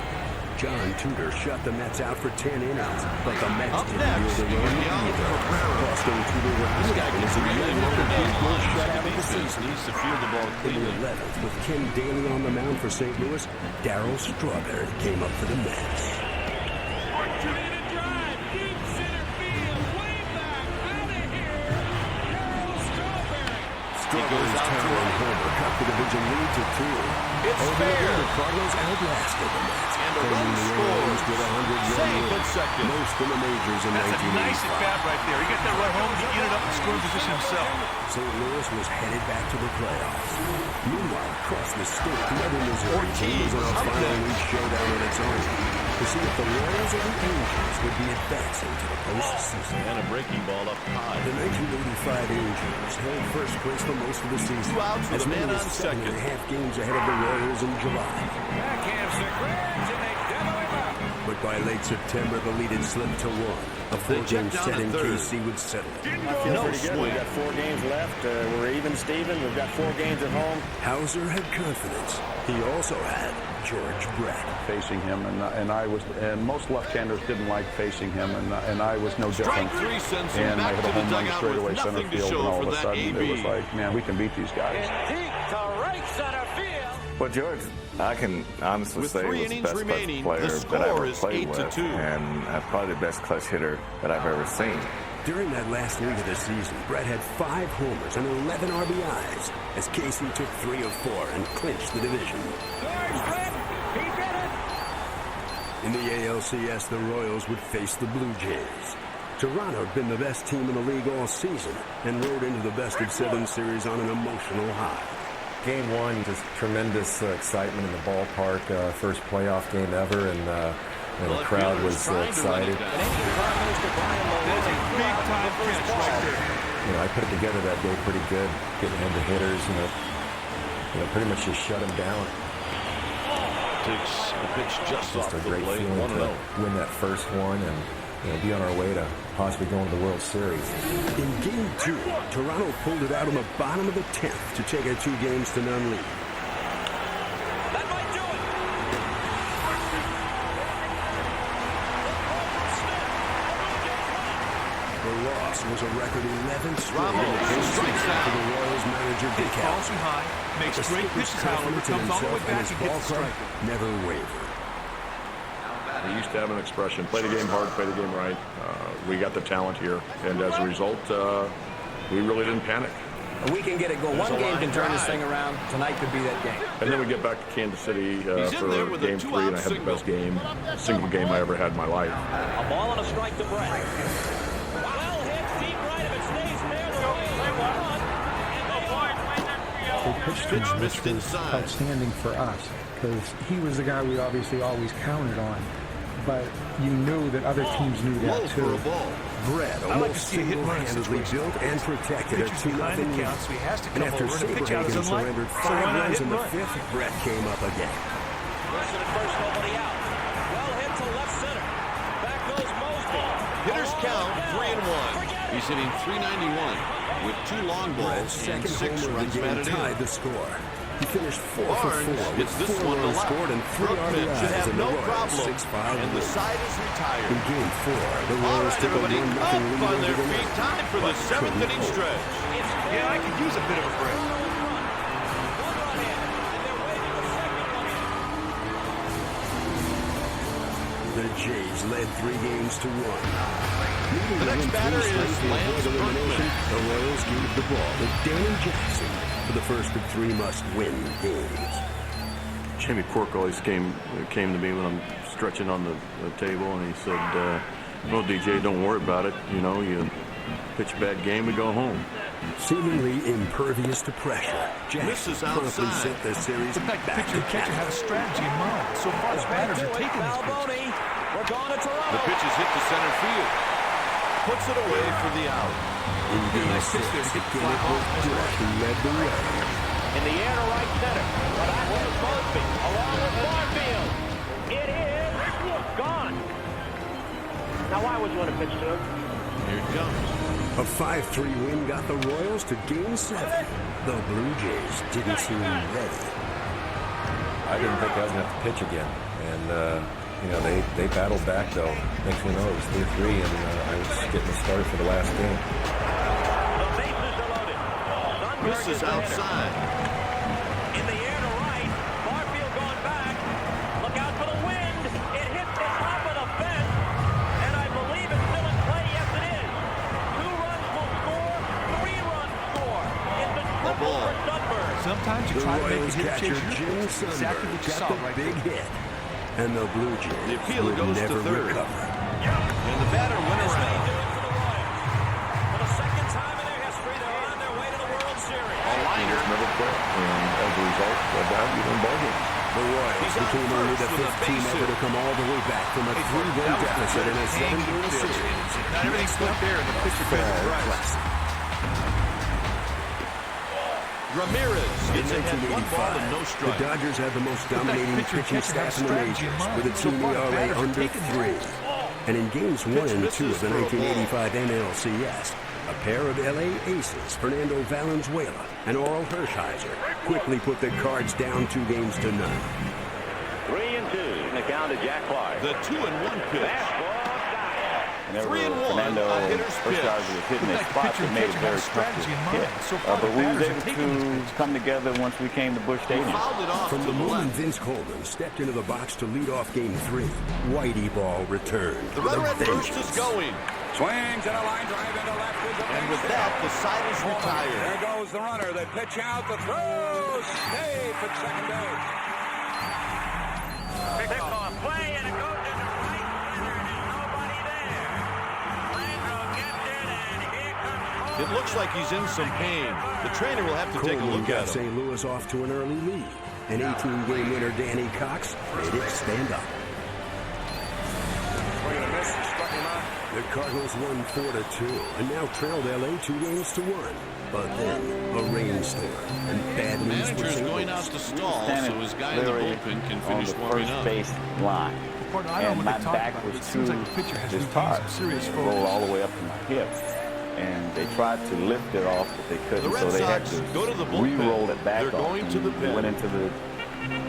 John Tudor shut the Mets out for 10 innings, but the Mets Up didn't next, yield a run either, costing Tudor what he reckoned is a really year working big down goal the shutout of the defense. season. Needs to field the ball In the cleanly. 11th, with Ken Daly on the mound for St. Louis, Darryl Strawberry came up for the Mets. Strawberry's towering homer cut the division lead to 2. It's Ultimately, fair. the Cardinals outlasted the Mets, And a claiming run the scores. AL East with a 100-run Safe lead, at second. most in the majors in That's a nice 1985. at-bat right there. He got that right home, he ended up in scoring position himself. St. Louis was headed back to the playoffs. Meanwhile, across the state, the other Missouri team was in a final week showdown on its own to see if the Royals or the Angels would be advancing to the postseason. And a breaking ball up high. The 1985 Angels held first place for most of the season, 2 outs with as a man many on as second. 7.5 games ahead of the Royals in July. Backhands to Griggs, and they demo him up. But by late September, the lead had slipped to 1. A They 4-game checked down set at in third. KC would settle it. I feel No pretty good. swing. We've got 4 games left. We're even, Steven. We've got 4 games at home. Hauser had confidence. He also had George Brett. Facing him, and most left-handers didn't like facing him, and I was no different. Strike 3 sends him And I back hit to a the home run dugout straight away with center nothing to field, and show all for of a that sudden it was AB. like, man, we can beat these guys. And deep to right center field. Well, George, I can honestly With say 3 was the innings best remaining, clutch the player that I score ever is played 8-2. with, and probably the best clutch hitter that I've ever seen. During that last week of the season, Brett had 5 homers and 11 RBIs as KC took 3 of 4 and clinched the division. George Brett, he did it. In the ALCS, the Royals would face the Blue Jays. Toronto had been the best team in the league all season and rode into the best-of-7 series on an emotional high. Game one, just tremendous excitement in the ballpark. First playoff game ever, and the crowd was excited. I put it together that day pretty good, getting into hitters, pretty much just shut them down. Takes the pitch just off a the great plate, feeling 1-0. to win that first one and be on our way to possibly going to the World Series. In Game 2, Toronto pulled it out on the bottom of the 10th to take a 2-0 lead. The loss was a record 11th straight in the postseason for the Royals manager Dick Falls behind, makes great pitches, however, comes all the way back and hits the striker. Never wavered. We used to have an expression, play the game hard, play the game right. We got the talent here, and as a result, we really didn't panic. We can get it going. One game can turn this thing around. Tonight could be that game. And then we get back to Kansas City for Game 3, and I had the best single game I ever had in my life. A ball and a strike to Brett. Well hit, deep right. If it stays there, the Royals are on. They pitched him, which was outstanding for us because he was the guy we obviously always counted on. But you knew that other teams knew that too. Brett almost single-handedly built and protected a 2-0 lead. And after Saberhagen surrendered 5 runs in the 5th, Brett came up again. Wilson at first, nobody out. Well hit to left center. Back goes Mosby. Hitters count 3-1. He's hitting .391 with 2 long balls and 6 runs batted in. Tied the score. He finished 4 for 4 with 4 runs scored and 3 RBIs should have in the no Royals' problem, 6-5 and the win. side is retired. In Game 4, the Royals took a 1-0 lead on their over the feet. Yankees, Time for the 7th inning stretch. Yeah, I could use a bit of a break. The Jays led 3-1. The next batter is Lance elimination. The Royals gave the ball to Danny Jackson for the first of 3 must-win games. Jamie Quirk always came to me when I'm stretching on the table, and he said, "No, DJ, don't worry about it. You pitch a bad game, we go home." Seemingly impervious to pressure, Misses promptly outside. sent the series The fact back to pitcher had a strategy in mind. So far as batters are taking these pitches. We're going to Toronto. The pitch is hit to center field. Puts it away for the out. In Game 6, again it was Brett who led the way. In the air to right center. But out here is Mosby, along with Barfield. It is gone. Now, why would you want to pitch to him? Here it comes. A 5-3 win got the Royals to Game 7. The Blue Jays didn't seem ready. I didn't think I was going to have to pitch again, and they battled back though. Next thing you know, it was 3-3, and I was getting started for the last game. The bases are loaded. Sundberg Misses outside. In the air to right. Barfield going back. Look out for the wind. It hits the top of the fence. And I believe it's still in play. Yes, it is. 2 runs will score. 3 runs score. It's a triple for Sundberg. Sometimes you The try to make Royals a hit catcher chase. Jim Exactly what you Sundberg saw got the right big there. hit, and the Blue Jays The appeal would goes to never third. recover. And the batter went around. For the second time in their history, they're on their way to the World Series. A liner. Never quit, and as a result of that, you win ball games. The Royals became only the 5th team ever to come all the way back from a 3-1 deficit in a 7-game series. Not everything's clipped there, and the pitcher Fall been right. classic. Ramirez In gets ahead 1 ball and no 1985, the strike. Dodgers had the most dominating pitching staff in the majors with a team ERA under 3. And in games 1 and 2 of the 1985 NLCS, a pair of LA aces, Fernando Valenzuela and Oral Hershiser, quickly put the Cards down 2-0. 3-2. The count to Jack Clark. The 2-1 pitch. Whenever 3-1, Fernando a hitter's pitch. Hershiser was hitting his spots, it made it very tough to hit. But we was able to come together once we came to Busch Stadium. From the moment Vince Coleman stepped into the box to lead off Game 3, Whitey Ball returned The with runner a at first vengeance. is going. Swings and a line drive into left. And with that, the side is retired. There goes the runner. They pitch out. The throw. Safe at second base. Pick off. Play, and it goes into right center. There's nobody there. Landro gets it, and here comes Cole. It looks like he's in some pain. The trainer will have to take a look at him. St. Louis off to an early lead. An 18-game winner, Danny Cox, made it stand up. The Cardinals won 4-2 and now trailed LA 2-1. But then a rainstorm and bad news. The manager is going out to stall so his guy in the bullpen can finish warming up. Base line. And my back was to this tarp. It rolled all the way up to my hips. And they tried to lift it off, but they couldn't. So they had to re-roll it back off. We went into the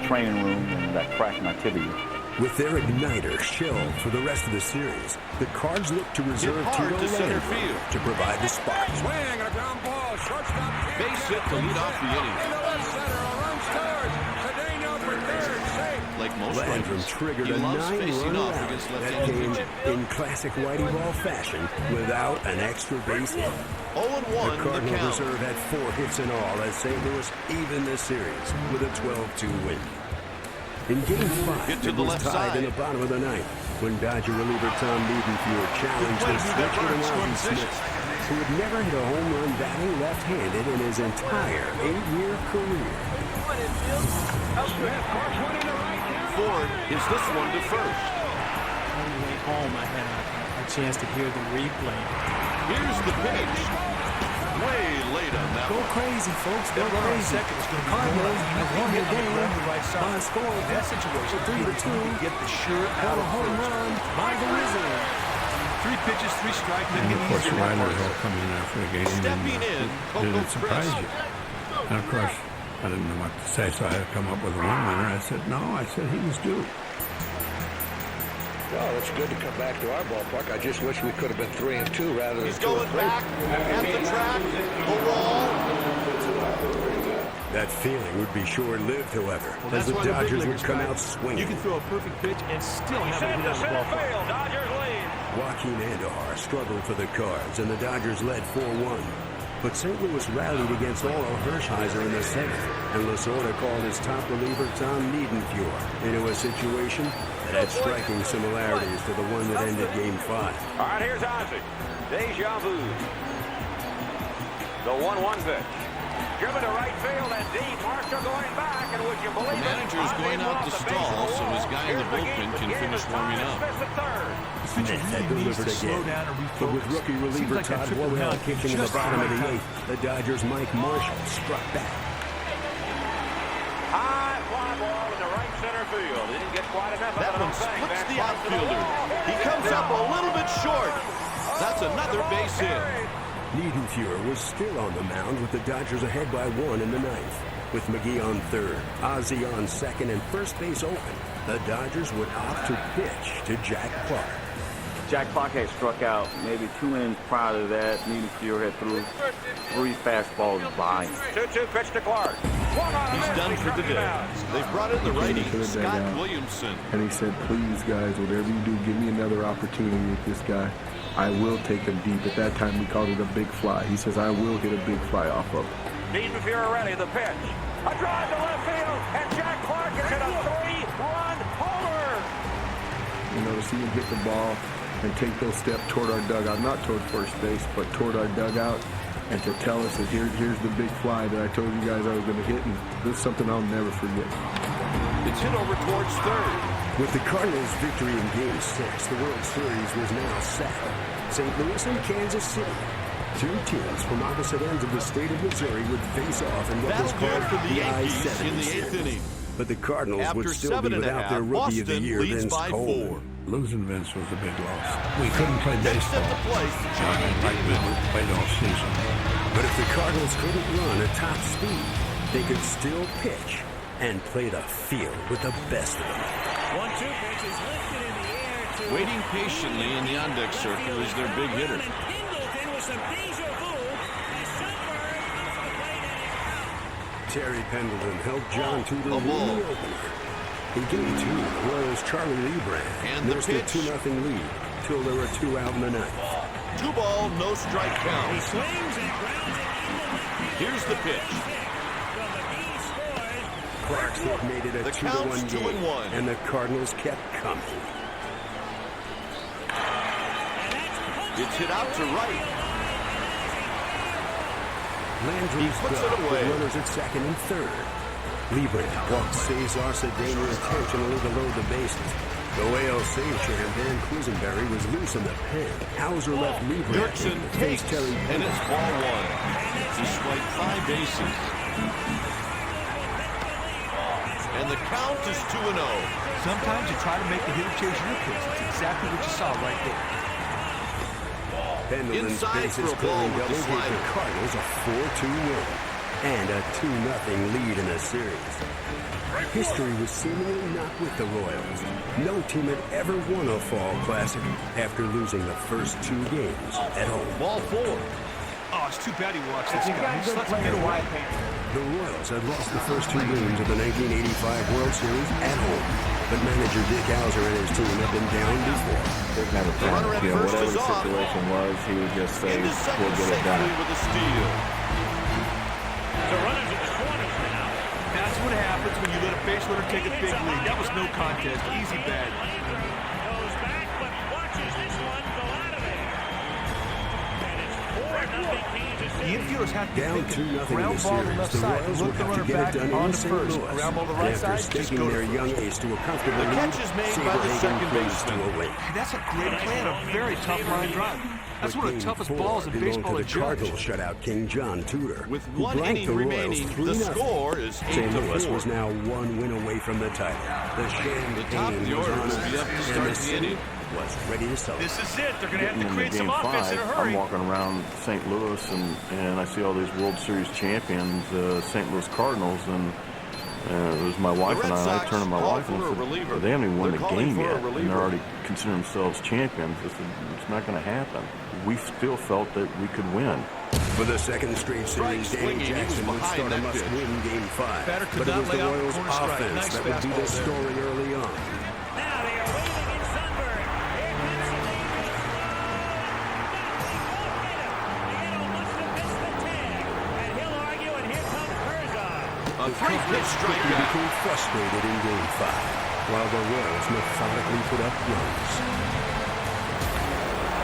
training room and I cracked my tibia. With their igniter shelled for the rest of the series, the Cards look to reserve Tito Landry to provide the spark. Swing and a ground ball. Shortstop. Base hit to lead off the inning. In the left center, a run scores. Cedeno for third. Safe. Like most Landrum triggered a 9-run rally that came in classic Whitey Ball fashion without an extra base hit. 0-1 the Cardinal reserve had 4 hits in all as St. Louis evened the series with a 12-2 win. In Game 5, it was tied in the bottom of the ninth when Dodger reliever Tom Niedenfuhr challenged the switch-hitting Ozzie Smith, who had never hit a home run batting left-handed in his entire 8-year career. Ford hits this one to first. On the way home, I had a chance to hear the replay. Here's the pitch. Way late on that Go one. crazy, folks. Go crazy. Cardinals have won the game by a score of that situation 3-2. Get the shirt out of home run by the Wizard. 3 pitches, 3 strikes. And of course, Ryder's all coming in after the game. Stepping in, Did it surprise you? And of course, I didn't know what to say, so I had to come up with a one-liner. I said, no, I said he was due. Well, it's good to come back to our ballpark. I just wish we could have been 3-2 rather than 2-3. He's going back at the track, the wall. That feeling would be short-lived, however, as the Dodgers would come out swinging. You can throw a perfect pitch and still have a hit on the ballpark. Dodgers lead. Joaquin Andujar struggled for the Cards, and the Dodgers led 4-1. But St. Louis rallied against Orel Hershiser in the 7th, and Lasorda called his top reliever Tom Niedenfuhr into a situation that had striking similarities to the one that ended Game 5. All right, here's Ozzie. Deja vu. The 1-1 pitch. Driven to right field and deep. Marshall going back, and would you believe it? The manager is going out to stall so his guy in the bullpen can finish warming up. Smith had delivered again, but with rookie reliever Todd Worrell pitching in the bottom of the 8th, the Dodgers' Mike Marshall struck back. High fly ball in the right center field. He didn't get quite enough of it. That one splits the outfielder. He comes up a little bit short. That's another base hit. Niedenfuhr was still on the mound with the Dodgers ahead by 1 in the 9th. With McGee on 3rd, Ozzie on 2nd, and first base open, the Dodgers would opt to pitch to Jack Clark. Jack Clark had struck out maybe 2 innings prior to that. Niedenfuhr had threw 3 fastballs by him. 2-2 pitch to Clark. He's done for the day. They've brought in the righty, Scott Williamson. And he said, please, guys, whatever you do, give me another opportunity with this guy. I will take him deep. At that time, we called it a big fly. He says, I will hit a big fly off of him. Niedenfuhr ready, the pitch. A drive to left field, and Jack Clark is hit a 3-run homer. You know, to see him hit the ball and take those steps toward our dugout, not toward first base, but toward our dugout, and to tell us that here's the big fly that I told you guys I was going to hit, and this is something I'll never forget. It's hit over towards 3rd. With the Cardinals' victory in Game 6, the World Series was now set. St. Louis and Kansas City, 2 teams from opposite ends of the state of Missouri, would face off in what was called the I-70 in the 8th inning. But the Cardinals After would still be without their Rookie of the Year, Vince Coleman. Losing Vince was a big loss. We couldn't play baseball. Like we played all season. But if the Cardinals couldn't run at top speed, they could still pitch and play the field with the best of them. 1-2 pitch is lifted in the air. Waiting patiently in the on-deck circle is their big hitter. Terry Pendleton helped John Tudor win the opener. In Game 2, the Royals' Charlie Lebrand nursed a 2-0 lead till there were 2 out in the 9th. 2 ball, no strike count. He swings and grounds it. Here's the pitch. Clark's hit made it a 2-1 game, and the Cardinals kept coming. It's hit out to right. Landry's puts throw it away. with runners at second and third. Liebrecht walked Cesar Cedeno intentionally to load the bases. The whale saved champ Dan Quisenberry was loose in the pen. Hauser left Liebrecht Yerksen to face takes, Terry and it's ball one. He swiped 5 bases. And the count is 2-0. Sometimes you try to make the hitter chase your pitch. It's exactly what you saw right there. Pendleton's Inside bases for a ball clearing with the double gave the slider. Cardinals a 4-2 win and a 2-0 lead in the series. History was seemingly not with the Royals. No team had ever won a fall classic after losing the first 2 games at home. Ball 4. Oh, it's too bad he walks this guy. He just lets him get away. The Royals had lost the first 2 games of the 1985 World Series at home, but manager Dick Hauser and his team had been down before. Dick never panicked. You know, whatever the situation was, he would just say, we'll get it done. With a steal. The runners in the corners now. That's what happens when you let a base runner take a big lead. That was no contest. Easy bag. Goes back, but watches this one go out of there. And it's 4-0 Kansas City. The infielders have to Down think 2-0 in ground the ball on the series, left the side. Royals Look would the have to runner get it back done on in to St. first. Louis. Ground ball on the right After side, just staking go to their first. young ace to a comfortable The lead, catch is made by the Saberhagen second cruised baseman. to a win. That's a great play and a very tough line drive. That's one of the toughest balls in baseball to the judge. Cardinals shutout king John Tudor, With who 1 blanked inning the Royals remaining, 3-0. the score is 8-4. St. Louis was now 1 win away from the title. The top of champagne the was order on will be up to ice, start and the the city inning. was ready to celebrate. This is it. They're going to have Getting to into create some game offense in a 5, hurry. I'm walking around St. Louis, and I see all these World Series champions, St. Louis Cardinals, and it was my wife and I turned to my wife and said, they haven't even won the game yet, and they're already considering themselves champions. I said, it's not going to happen. We still felt that we could win. For the second straight series, Danny Jackson would start a must-win Game 5. But it was the Royals' offense that would be the story early on. Now they are waving in Sunburn. Here comes the lead. He must have missed the tag. And he'll argue, and here comes Herzog. A 3-pitch strikeout. Became frustrated in Game 5, while the Royals methodically put up runs.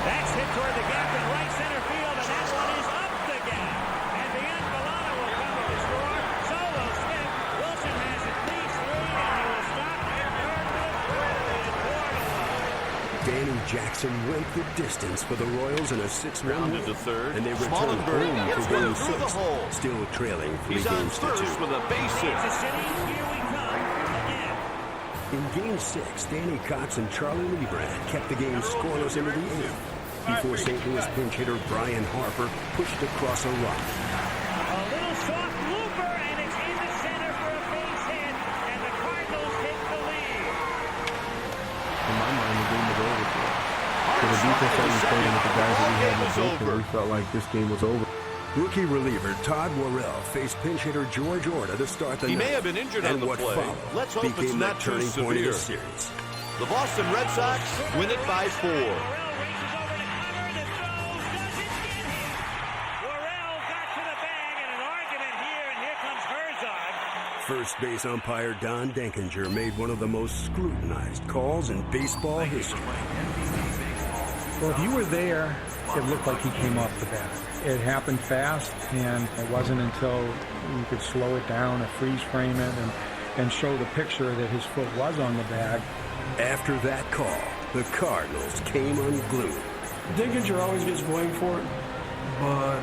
That's hit toward the gap in right center field, and that one is up the gap. And beyond Milano will come to score. Solo Smith. Wilson has at least 3, and he will stop at third with 4-1. Danny Jackson went the distance for the Royals in a 6-run Grounded win, to third. and they returned Smollenberg home gets for one Game through the 6, hole. still trailing 3 He's on games to 2. first with a base hit. Kansas City, here we come again. In Game 6, Danny Cox and Charlie Liebrecht kept the game scoreless into the 8th before St. Louis pinch hitter Brian Harper pushed across a rock. A little soft looper, and it's into center for a base hit, and the Cardinals take the lead. In my mind, the game was over. For the defense that we played and with the guys that we had in the bullpen, we felt like this game was over. Rookie reliever Todd Worrell faced pinch hitter George Orta to start the He ninth. may have been injured and on the what play. followed Let's hope it's became the not too turning point of the severe. series. The Boston Red Sox win it by 4. Worrell races over to cover, the throw doesn't get him. Worrell got to the bag, and an argument here, and here comes Herzog. First base umpire Don Denkinger made one of the most scrutinized calls in baseball history. Well, if you were there, it looked like he came off the bat. It happened fast, and it wasn't until you could slow it down, or freeze frame it, and show the picture that his foot was on the bag. After that call, the Cardinals came unglued. Dinkinger always gets blamed for it, but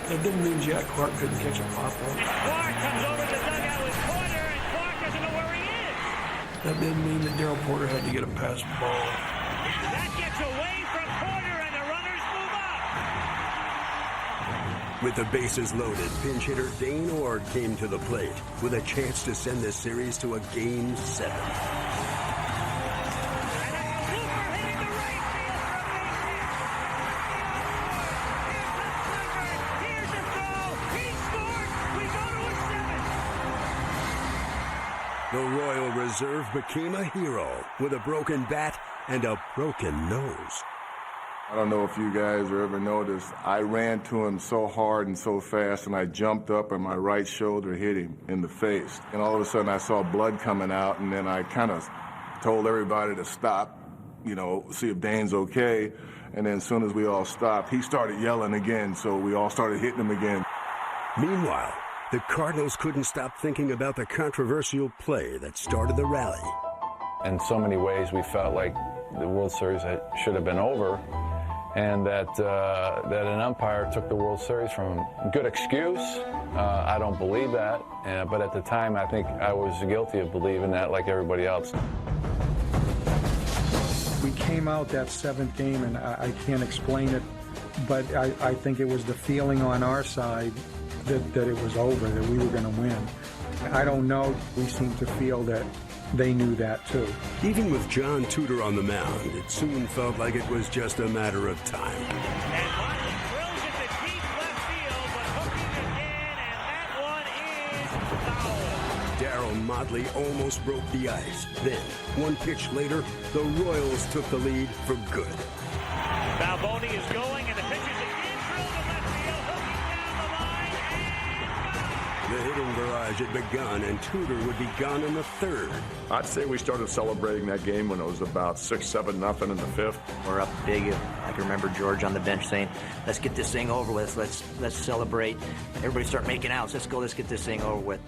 that didn't mean Jack Clark couldn't catch a pop up. Clark comes over to the dugout with Porter, and Clark doesn't know where he is. That didn't mean that Darryl Porter had to get a pass ball. That gets away from Porter, and the runners move up. With the bases loaded, pinch hitter Dane Ord came to the plate with a chance to send the series to a Game 7. The Royal Reserve became a hero with a broken bat and a broken nose. I don't know if you guys have ever noticed, I ran to him so hard and so fast, and I jumped up and my right shoulder hit him in the face. And all of a sudden I saw blood coming out, and then I kind of told everybody to stop, you know, see if Dane's okay. And then as soon as we all stopped, he started yelling again, so we all started hitting him again. Meanwhile, the Cardinals couldn't stop thinking about the controversial play that started the rally. In so many ways, we felt like the World Series should have been over, and that an umpire took the World Series from him. Good excuse. I don't believe that, but at the time, I think I was guilty of believing that, like everybody else. We came out that 7th game, and I can't explain it, but I think it was the feeling on our side that it was over, that we were going to win. I don't know. We seemed to feel that they knew that too. Even with John Tudor on the mound, it soon felt like it was just a matter of time. And Motley drills it to deep left field, but hooking it in, and that one is foul. Darryl Motley almost broke the ice. Then, one pitch later, the Royals took the lead for good. Balboni is going, and the pitch is again drilled to left field, hooking down the line, The hitting barrage had begun, and Tudor would be gone in the 3rd. I'd say we started celebrating that game when it was about 6-7-0 in the 5th. We're up big. I can remember George on the bench saying, "Let's get this thing over with. Let's celebrate. Everybody start making outs. Let's go. Let's get this thing over with."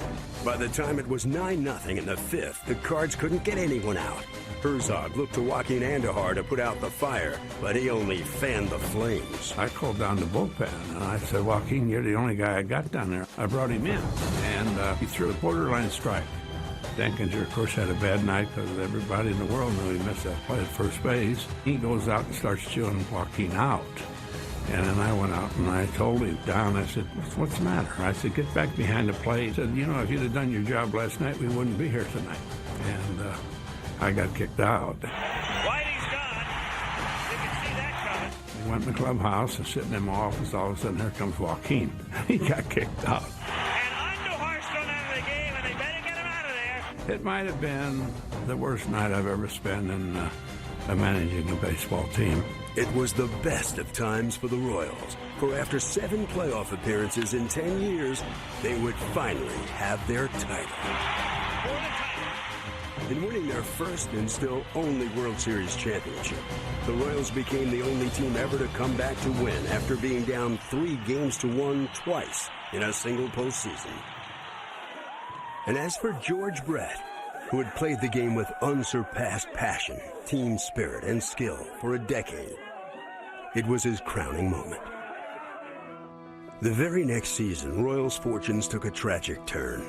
By the time it was 9-0 in the 5th, the Cards couldn't get anyone out. Herzog looked to Joaquin Andahar to put out the fire, but he only fanned the flames. I called down the bullpen, and I said, "Joaquin, you're the only guy I got down there." I brought him in, and he threw a borderline strike. Denkinger, of course, had a bad night because everybody in the world knew he missed that play at first base. He goes out and starts chewing Joaquin out. And then I went out and I told him down, I said, "What's the matter?" I said, "Get back behind the plate." He said, "You know, if you'd have done your job last night, we wouldn't be here tonight." And I got kicked out. Whitey's gone. You can see that coming. He went in the clubhouse and sitting in my office. All of a sudden, here comes Joaquin. He got kicked out. It might have been the worst night I've ever spent in managing a baseball team. It was the best of times for the Royals, for after 7 playoff appearances in 10 years, they would finally have their title. In winning their first and still only World Series championship, the Royals became the only team ever to come back to win after being down 3-1 twice in a single postseason. And as for George Brett, who had played the game with unsurpassed passion, team spirit, and skill for a decade, it was his crowning moment. The very next season, Royals' fortunes took a tragic turn,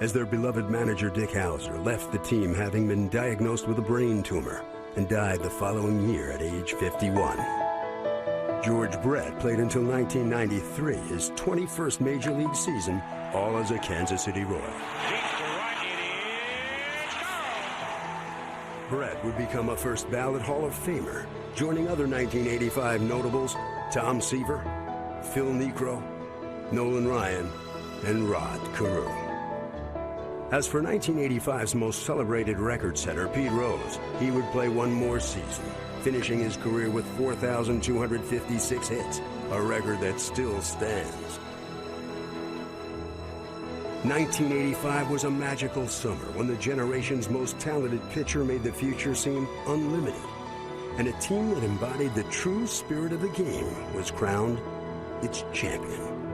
as their beloved manager Dick Hauser left the team having been diagnosed with a brain tumor and died the following year at age 51. George Brett played until 1993, his 21st Major League season, all as a Kansas City Royal. Brett would become a first-ballot Hall of Famer, joining other 1985 notables Tom Seaver, Phil Niekro, Nolan Ryan, and Rod Carew. As for 1985's most celebrated record setter, Pete Rose, he would play one more season, finishing his career with 4,256 hits, a record that still stands. 1985 was a magical summer when the generation's most talented pitcher made the future seem unlimited. And a team that embodied the true spirit of the game was crowned its champion.